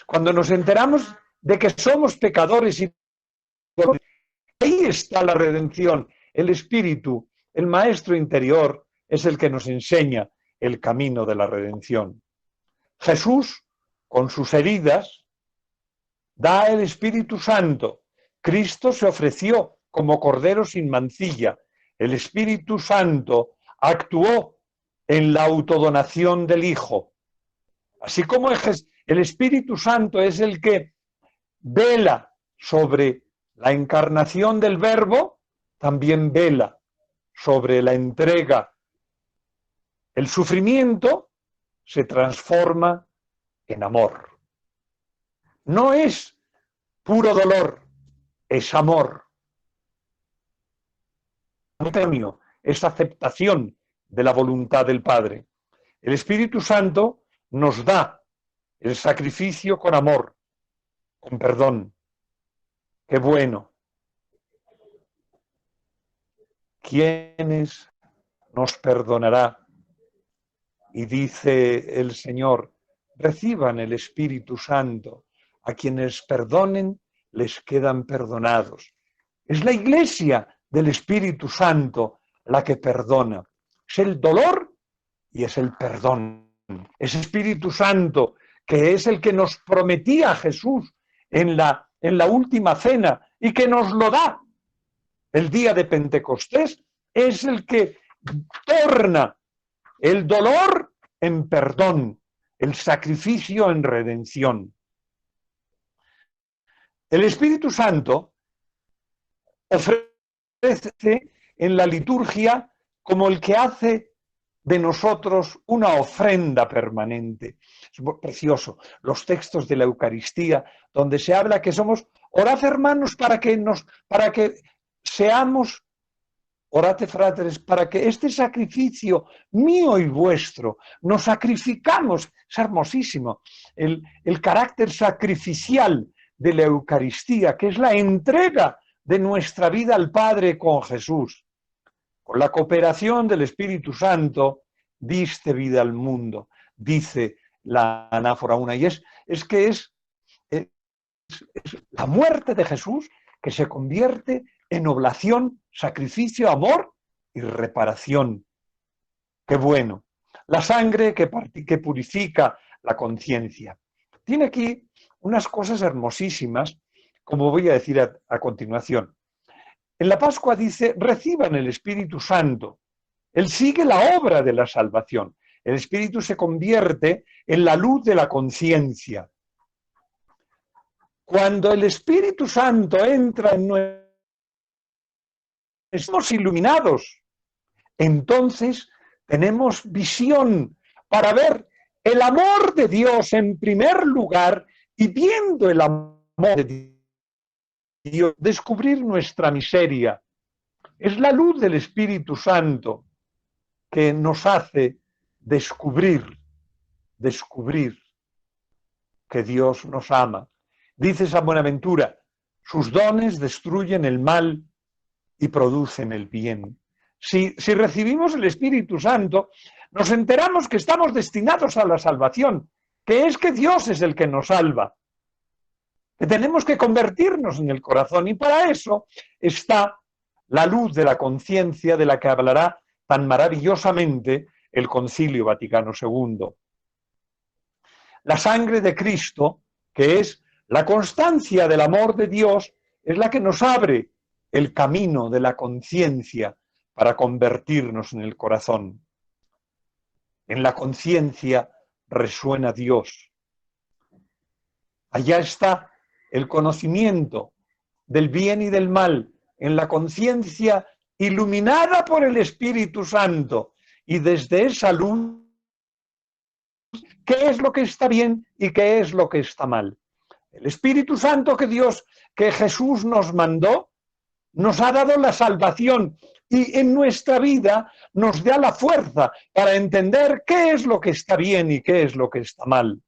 Cuando nos enteramos de que somos pecadores, y ahí está la redención. El Espíritu, el Maestro interior, es el que nos enseña el camino de la redención. Jesús, con sus heridas, da el Espíritu Santo, Cristo se ofreció como Cordero sin mancilla. El Espíritu Santo actuó en la autodonación del Hijo. Así como el Espíritu Santo es el que vela sobre la encarnación del Verbo, también vela sobre la entrega. El sufrimiento se transforma en amor. No es puro dolor, es amor. Es aceptación de la voluntad del Padre. El Espíritu Santo nos da el sacrificio con amor, con perdón. Qué bueno. ¿Quiénes nos perdonará? Y dice el Señor, reciban el Espíritu Santo. A quienes perdonen, les quedan perdonados. Es la Iglesia del Espíritu Santo la que perdona. Es el dolor y es el perdón. Es Espíritu Santo, que es el que nos prometía Jesús en la última cena y que nos lo da el día de Pentecostés, es el que torna el dolor en perdón, el sacrificio en redención. El Espíritu Santo ofrece en la liturgia como el que hace de nosotros una ofrenda permanente. Es precioso, los textos de la Eucaristía, donde se habla que somos, orad hermanos para que seamos, orate fratres, para que este sacrificio mío y vuestro, nos sacrificamos, es hermosísimo, el carácter sacrificial de la Eucaristía, que es la entrega de nuestra vida al Padre con Jesús. Con la cooperación del Espíritu Santo, diste vida al mundo, dice la anáfora 1. Y es la muerte de Jesús que se convierte en oblación, sacrificio, amor y reparación. Qué bueno. La sangre que purifica la conciencia. Tiene aquí unas cosas hermosísimas, como voy a decir a continuación. En la Pascua dice, reciban el Espíritu Santo. Él sigue la obra de la salvación. El Espíritu se convierte en la luz de la conciencia. Cuando el Espíritu Santo entra en nosotros, estamos iluminados. Entonces tenemos visión para ver el amor de Dios en primer lugar y viendo el amor de Dios, descubrir nuestra miseria. Es la luz del Espíritu Santo que nos hace descubrir que Dios nos ama. Dice San Buenaventura, sus dones destruyen el mal y producen el bien. Si recibimos el Espíritu Santo, nos enteramos que estamos destinados a la salvación, que es que Dios es el que nos salva, que tenemos que convertirnos en el corazón, y para eso está la luz de la conciencia de la que hablará tan maravillosamente el Concilio Vaticano II. La sangre de Cristo, que es la constancia del amor de Dios, es la que nos abre el camino de la conciencia para convertirnos en el corazón. En la conciencia resuena Dios. Allá está el conocimiento del bien y del mal, en la conciencia iluminada por el Espíritu Santo, y desde esa luz, ¿qué es lo que está bien y qué es lo que está mal? El Espíritu Santo que Jesús nos mandó, nos ha dado la salvación y en nuestra vida nos da la fuerza para entender qué es lo que está bien y qué es lo que está mal.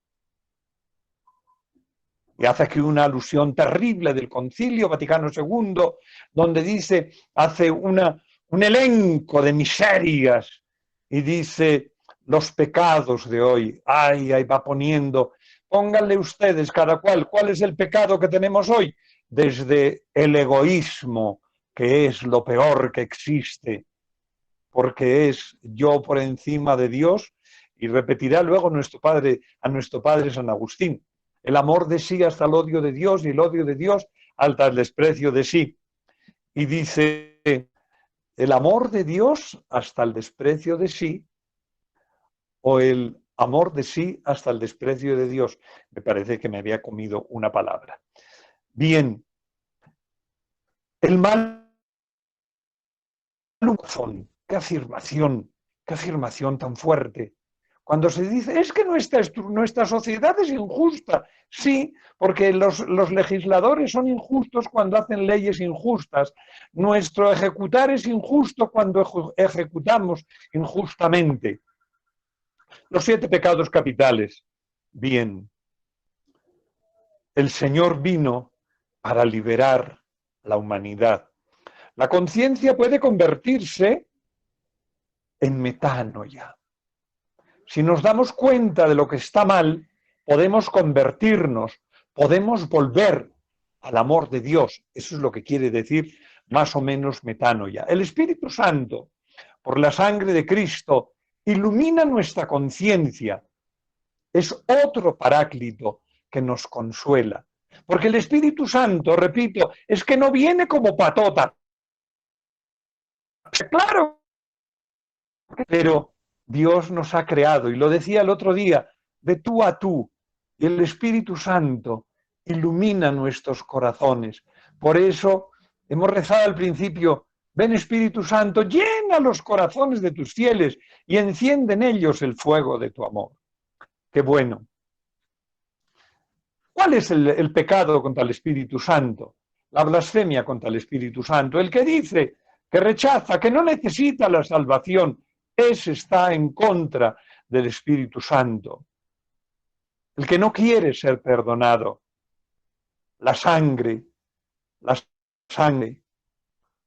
Y hace aquí una alusión terrible del Concilio Vaticano II, donde dice, hace un elenco de miserias y dice los pecados de hoy. Ahí va poniendo, pónganle ustedes cada cuál es el pecado que tenemos hoy, desde el egoísmo, que es lo peor que existe, porque es yo por encima de Dios, y repetirá luego a nuestro padre San Agustín, el amor de sí hasta el odio de Dios y el odio de Dios hasta el desprecio de sí. Y dice, el amor de Dios hasta el desprecio de sí, o el amor de sí hasta el desprecio de Dios. Me parece que me había comido una palabra. Bien, el mal, qué afirmación tan fuerte. Cuando se dice, es que nuestra sociedad es injusta. Sí, porque los legisladores son injustos cuando hacen leyes injustas. Nuestro ejecutar es injusto cuando ejecutamos injustamente. Los 7 pecados capitales. Bien, el Señor vino para liberar la humanidad. La conciencia puede convertirse en metanoia. Si nos damos cuenta de lo que está mal, podemos convertirnos, podemos volver al amor de Dios. Eso es lo que quiere decir más o menos metanoia. El Espíritu Santo, por la sangre de Cristo, ilumina nuestra conciencia. Es otro paráclito que nos consuela. Porque el Espíritu Santo, repito, es que no viene como patota. Claro, pero Dios nos ha creado, y lo decía el otro día, de tú a tú, y el Espíritu Santo ilumina nuestros corazones. Por eso hemos rezado al principio, ven Espíritu Santo, llena los corazones de tus fieles y enciende en ellos el fuego de tu amor. Qué bueno. ¿Cuál es el pecado contra el Espíritu Santo? La blasfemia contra el Espíritu Santo. El que dice, que rechaza, que no necesita la salvación, ese está en contra del Espíritu Santo. El que no quiere ser perdonado. La sangre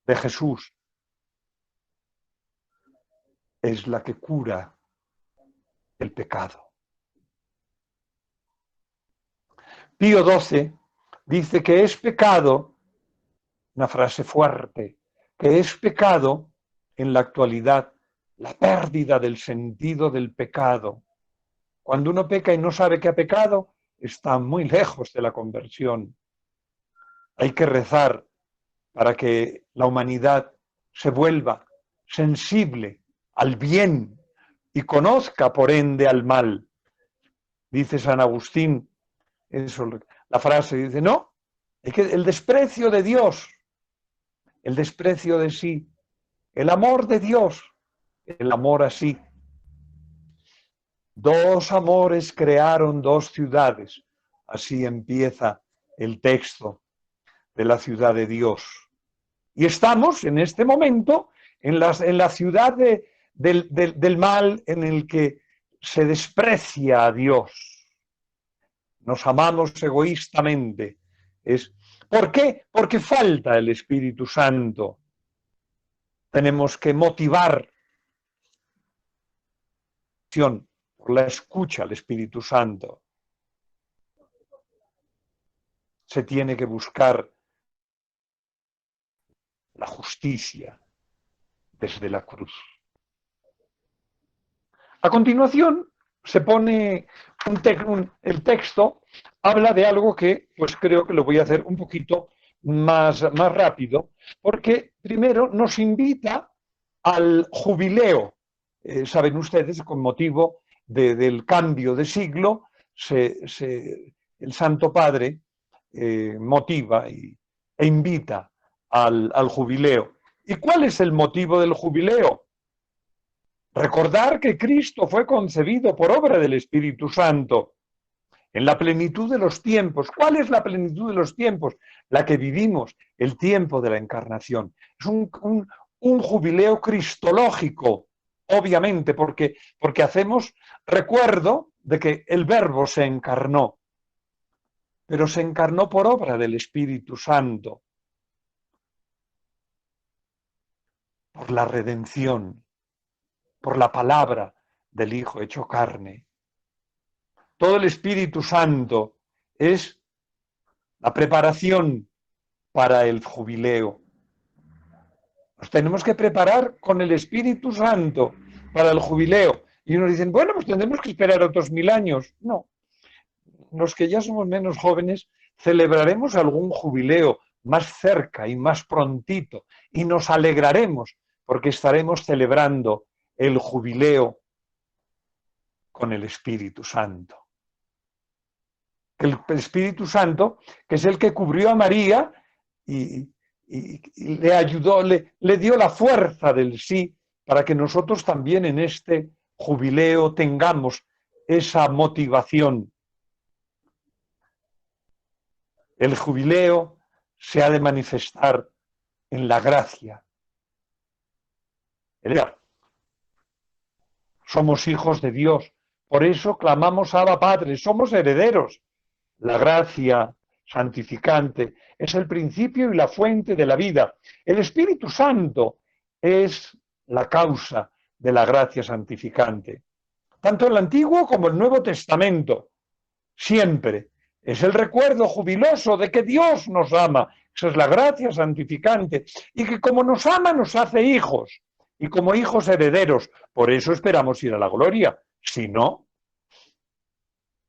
de Jesús es la que cura el pecado. Pío XII dice que es pecado, una frase fuerte, que es pecado en la actualidad la pérdida del sentido del pecado. Cuando uno peca y no sabe que ha pecado, está muy lejos de la conversión. Hay que rezar para que la humanidad se vuelva sensible al bien y conozca por ende al mal. Dice San Agustín, eso, la frase dice, no, es que el desprecio de Dios, el desprecio de sí, el amor de Dios, el amor a sí. Dos amores crearon dos ciudades. Así empieza el texto de la ciudad de Dios. Y estamos en este momento en la ciudad del mal, en el que se desprecia a Dios. Nos amamos egoístamente. ¿Por qué? Porque falta el Espíritu Santo. Tenemos que motivar por la escucha al Espíritu Santo. Se tiene que buscar la justicia desde la cruz. A continuación se pone el texto, habla de algo que pues creo que lo voy a hacer un poquito más rápido, porque primero nos invita al jubileo. Saben ustedes, con motivo del cambio de siglo, el Santo Padre motiva e invita al jubileo. ¿Y cuál es el motivo del jubileo? Recordar que Cristo fue concebido por obra del Espíritu Santo en la plenitud de los tiempos. ¿Cuál es la plenitud de los tiempos? La que vivimos, el tiempo de la encarnación. Es un jubileo cristológico, obviamente, porque hacemos recuerdo de que el Verbo se encarnó, pero se encarnó por obra del Espíritu Santo, por la redención, por la palabra del Hijo hecho carne. Todo el Espíritu Santo es la preparación para el jubileo. Nos tenemos que preparar con el Espíritu Santo para el jubileo. Y nos dicen, bueno, pues tendremos que esperar otros 1000 años. No. Los que ya somos menos jóvenes celebraremos algún jubileo más cerca y más prontito, y nos alegraremos porque estaremos celebrando el jubileo con el Espíritu Santo. El Espíritu Santo, que es el que cubrió a María y le ayudó, le dio la fuerza del sí para que nosotros también en este jubileo tengamos esa motivación. El jubileo se ha de manifestar en la gracia. Somos hijos de Dios, por eso clamamos Abba Padre, somos herederos. La gracia santificante es el principio y la fuente de la vida. El Espíritu Santo es la causa de la gracia santificante. Tanto el Antiguo como el Nuevo Testamento, siempre es el recuerdo jubiloso de que Dios nos ama. Esa es la gracia santificante. Y que como nos ama, nos hace hijos. Y como hijos herederos. Por eso esperamos ir a la gloria. Si no,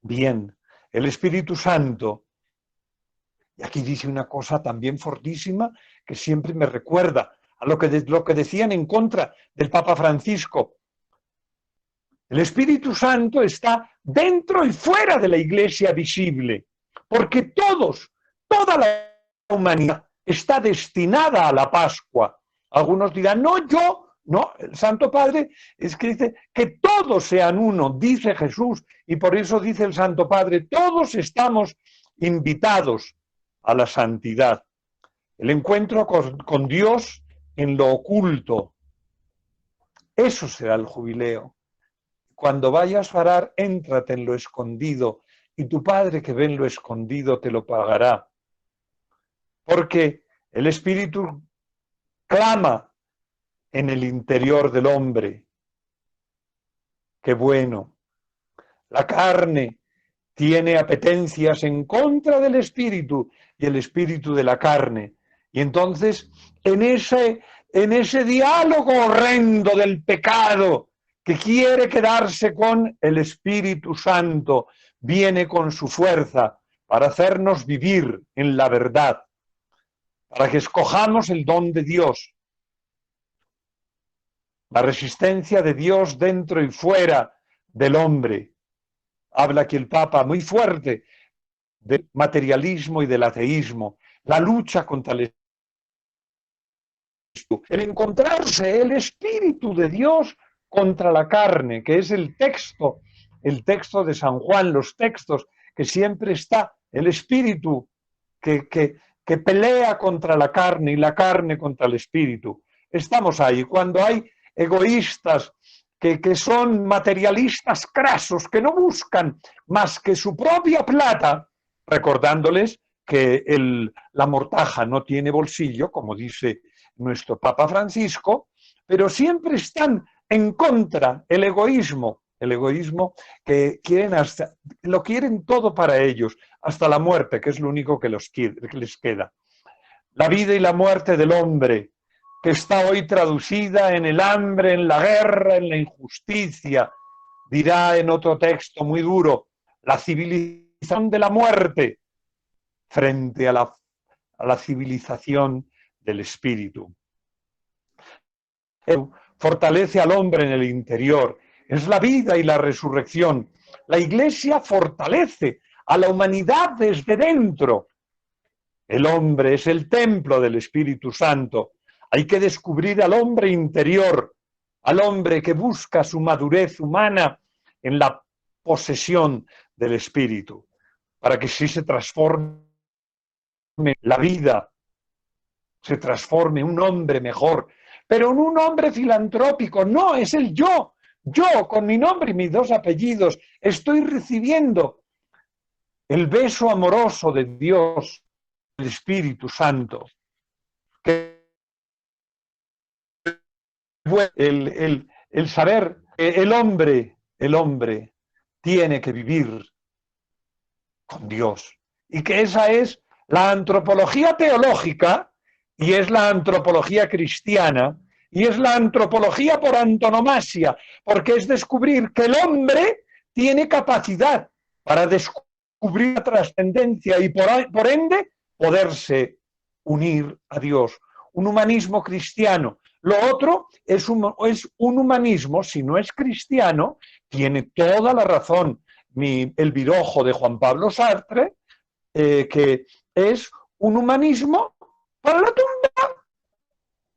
bien, el Espíritu Santo. Y aquí dice una cosa también fortísima que siempre me recuerda a lo que decían en contra del Papa Francisco. El Espíritu Santo está dentro y fuera de la iglesia visible, porque toda la humanidad está destinada a la Pascua. Algunos dirán, no, yo, no, el Santo Padre es que dice que todos sean uno, dice Jesús, y por eso dice el Santo Padre, todos estamos invitados a la santidad. El encuentro con Dios en lo oculto, eso será el jubileo. Cuando vayas a orar, éntrate en lo escondido y tu Padre que ve en lo escondido te lo pagará. Porque el Espíritu clama en el interior del hombre. Qué bueno. La carne tiene apetencias en contra del Espíritu y el Espíritu de la carne. Y entonces, en ese diálogo horrendo del pecado, que quiere quedarse con el Espíritu Santo, viene con su fuerza para hacernos vivir en la verdad, para que escojamos el don de Dios. La resistencia de Dios dentro y fuera del hombre. Habla aquí el Papa muy fuerte del materialismo y del ateísmo, la lucha contra el encontrarse el Espíritu de Dios contra la carne, que es el texto de San Juan, los textos que siempre está, el espíritu que pelea contra la carne y la carne contra el espíritu. Estamos ahí. Cuando hay egoístas que son materialistas crasos, que no buscan más que su propia plata, recordándoles que la mortaja no tiene bolsillo, como dice nuestro Papa Francisco, pero siempre están en contra el egoísmo que lo quieren todo para ellos, hasta la muerte, que es lo único que les queda. La vida y la muerte del hombre, que está hoy traducida en el hambre, en la guerra, en la injusticia, dirá en otro texto muy duro, la civilización de la muerte frente a la civilización del espíritu. Fortalece al hombre en el interior, es la vida y la resurrección. La Iglesia fortalece a la humanidad desde dentro. El hombre es el templo del Espíritu Santo. Hay que descubrir al hombre interior, al hombre que busca su madurez humana en la posesión del Espíritu, para que sí se transforme la vida, se transforme un hombre mejor, pero en un hombre filantrópico. No, es el yo. Yo, con mi nombre y mis dos apellidos, estoy recibiendo el beso amoroso de Dios, el Espíritu Santo. El saber que el hombre tiene que vivir con Dios. Y que esa es la antropología teológica y es la antropología cristiana y es la antropología por antonomasia, porque es descubrir que el hombre tiene capacidad para descubrir descubrir la trascendencia y por ende poderse unir a Dios. Un humanismo cristiano. Lo otro es un humanismo, si no es cristiano, tiene toda la razón el virojo de Juan Pablo Sartre, que es un humanismo para la tumba.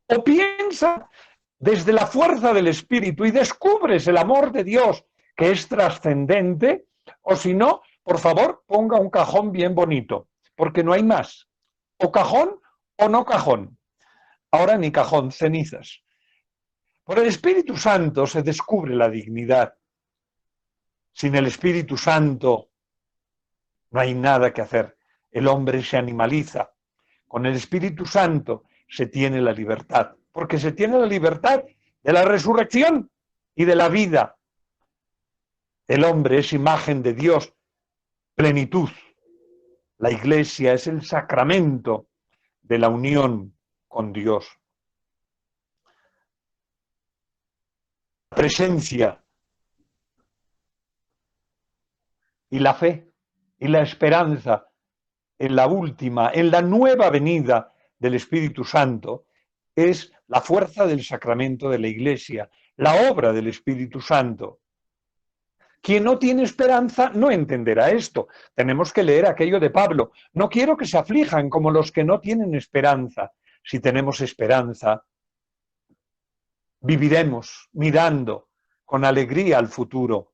O piensa desde la fuerza del espíritu y descubres el amor de Dios, que es trascendente, o si no, por favor, ponga un cajón bien bonito, porque no hay más. O cajón o no cajón. Ahora ni cajón, cenizas. Por el Espíritu Santo se descubre la dignidad. Sin el Espíritu Santo no hay nada que hacer. El hombre se animaliza. Con el Espíritu Santo se tiene la libertad, porque se tiene la libertad de la resurrección y de la vida. El hombre es imagen de Dios, plenitud. La Iglesia es el sacramento de la unión con Dios. La presencia y la fe y la esperanza en la última, en la nueva venida del Espíritu Santo, es la fuerza del sacramento de la Iglesia, la obra del Espíritu Santo. Quien no tiene esperanza no entenderá esto. Tenemos que leer aquello de Pablo. No quiero que se aflijan como los que no tienen esperanza. Si tenemos esperanza, viviremos mirando con alegría al futuro.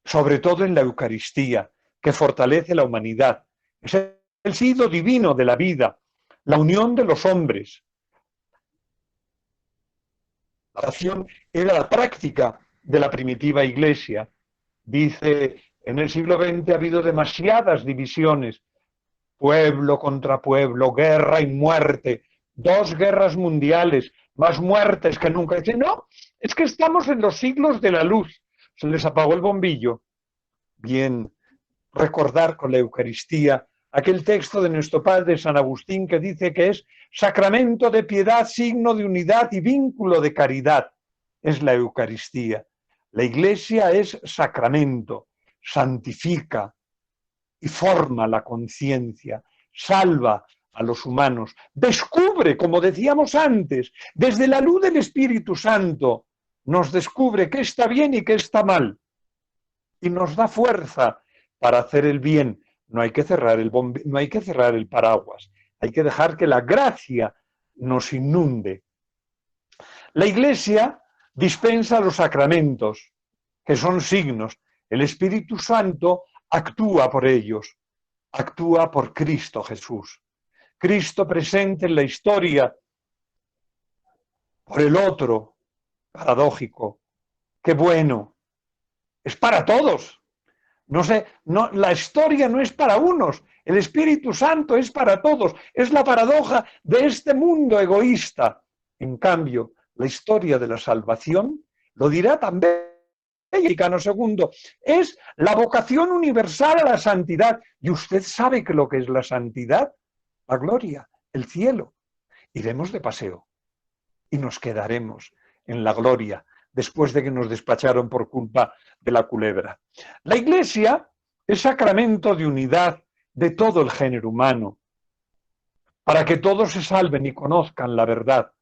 Sobre todo en la Eucaristía, que fortalece la humanidad. Es el sentido divino de la vida, la unión de los hombres. La oración era la práctica de la primitiva Iglesia. Dice, en el siglo XX ha habido demasiadas divisiones, pueblo contra pueblo, guerra y muerte, 2 guerras mundiales, más muertes que nunca. Dice, no, es que estamos en los siglos de la luz. Se les apagó el bombillo. Bien, recordar con la Eucaristía aquel texto de nuestro padre San Agustín que dice que es sacramento de piedad, signo de unidad y vínculo de caridad. Es la Eucaristía. La Iglesia es sacramento, santifica y forma la conciencia, salva a los humanos, descubre, como decíamos antes, desde la luz del Espíritu Santo, nos descubre qué está bien y qué está mal. Y nos da fuerza para hacer el bien. No hay que cerrar no hay que cerrar el paraguas. Hay que dejar que la gracia nos inunde. La Iglesia dispensa los sacramentos, que son signos. El Espíritu Santo actúa por ellos. Actúa por Cristo Jesús. Cristo presente en la historia por el otro, paradójico. Qué bueno. Es para todos. No sé, no, la historia no es para unos, el Espíritu Santo es para todos. Es la paradoja de este mundo egoísta. En cambio, la historia de la salvación, lo dirá también Vaticano II, es la vocación universal a la santidad. Y usted sabe que lo que es la santidad, la gloria, el cielo. Iremos de paseo y nos quedaremos en la gloria, después de que nos despacharon por culpa de la culebra. La Iglesia es sacramento de unidad de todo el género humano, para que todos se salven y conozcan la verdad.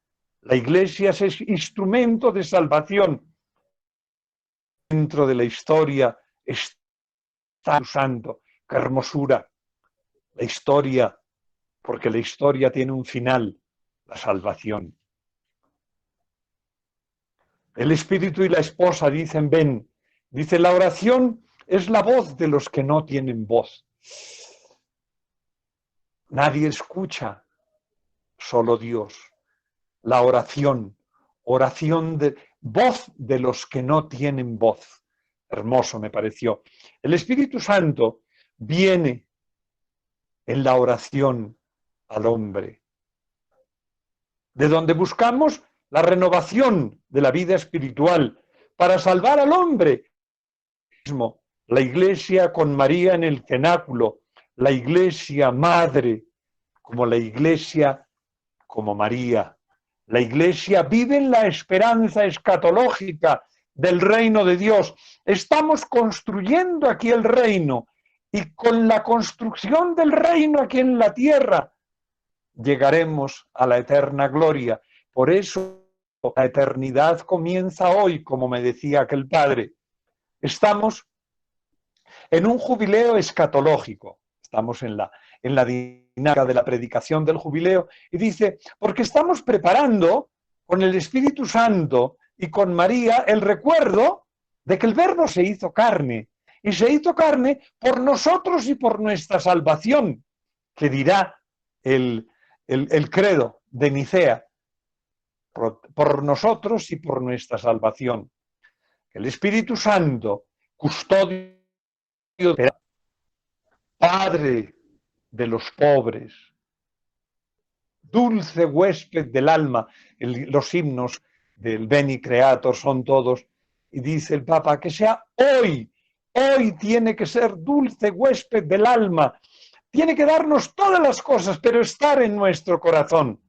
La Iglesia es instrumento de salvación. Dentro de la historia está el Santo. ¡Qué hermosura! La historia, porque la historia tiene un final, la salvación. El espíritu y la esposa dicen, ven. Dice, la oración es la voz de los que no tienen voz. Nadie escucha, solo Dios. La oración, voz de los que no tienen voz. Hermoso me pareció. El Espíritu Santo viene en la oración al hombre, de donde buscamos la renovación de la vida espiritual para salvar al hombre. La Iglesia con María en el cenáculo, la Iglesia madre, como la Iglesia como María. La Iglesia vive en la esperanza escatológica del reino de Dios. Estamos construyendo aquí el reino y con la construcción del reino aquí en la tierra llegaremos a la eterna gloria. Por eso la eternidad comienza hoy, como me decía aquel padre. Estamos en un jubileo escatológico. Estamos en la dinámica de la predicación del jubileo y dice, porque estamos preparando con el Espíritu Santo y con María el recuerdo de que el Verbo se hizo carne, y se hizo carne por nosotros y por nuestra salvación, que dirá el credo de Nicea, por nosotros y por nuestra salvación. El Espíritu Santo, custodio, Padre de los pobres, dulce huésped del alma. Los himnos del Veni Creator son todos, y dice el Papa que sea hoy tiene que ser dulce huésped del alma, tiene que darnos todas las cosas, pero estar en nuestro corazón.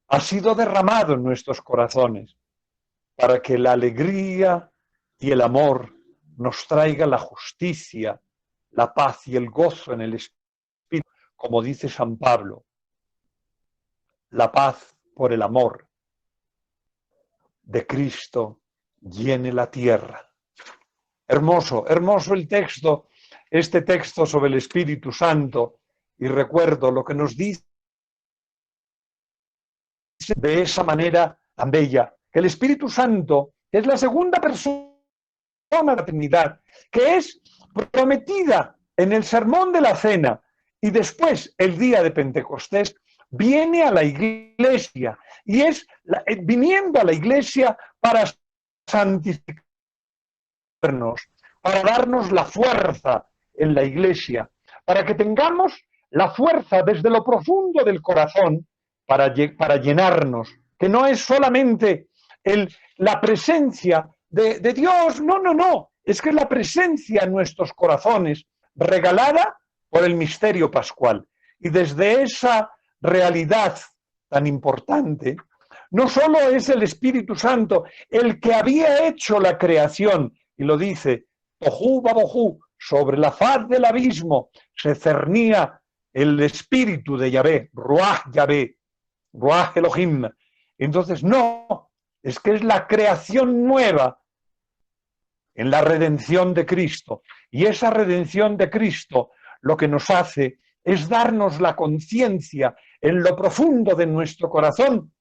Ha sido derramado en nuestros corazones para que la alegría y el amor nos traiga la justicia, la paz y el gozo en el Espíritu, como dice San Pablo. La paz por el amor de Cristo llene la tierra. Hermoso, hermoso el texto, este texto sobre el Espíritu Santo, y recuerdo lo que nos dice de esa manera tan bella, que el Espíritu Santo es la segunda persona de la Trinidad, que es prometida en el sermón de la cena y después el día de Pentecostés viene a la iglesia y es viniendo a la iglesia para santificarnos, para darnos la fuerza en la iglesia, para que tengamos la fuerza desde lo profundo del corazón para llenarnos, que no es solamente la presencia de Dios, no, es que es la presencia en nuestros corazones regalada por el misterio pascual. Y desde esa realidad tan importante, no solo es el Espíritu Santo el que había hecho la creación, y lo dice, Tohu Babohu, sobre la faz del abismo se cernía el espíritu de Yahvé, Ruach Elohim. Entonces, no, es que es la creación nueva en la redención de Cristo. Y esa redención de Cristo lo que nos hace es darnos la conciencia en lo profundo de nuestro corazón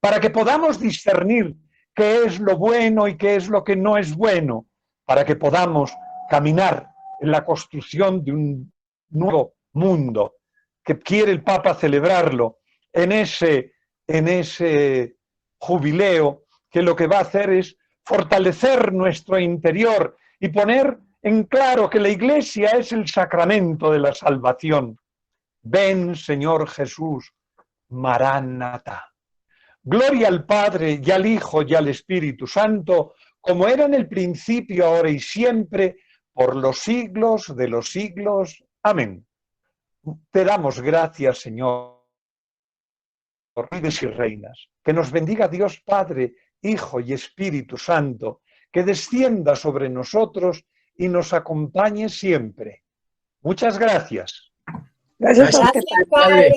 para que podamos discernir qué es lo bueno y qué es lo que no es bueno, para que podamos caminar en la construcción de un nuevo mundo que quiere el Papa celebrarlo en ese jubileo, que lo que va a hacer es fortalecer nuestro interior y poner en claro que la Iglesia es el sacramento de la salvación. Ven, Señor Jesús, Maránata. Gloria al Padre, y al Hijo, y al Espíritu Santo, como era en el principio, ahora y siempre, por los siglos de los siglos. Amén. Te damos gracias, Señor, reyes y reinas. Que nos bendiga Dios Padre, Hijo y Espíritu Santo, que descienda sobre nosotros y nos acompañe siempre. Muchas gracias. Gracias, Gracias, Padre.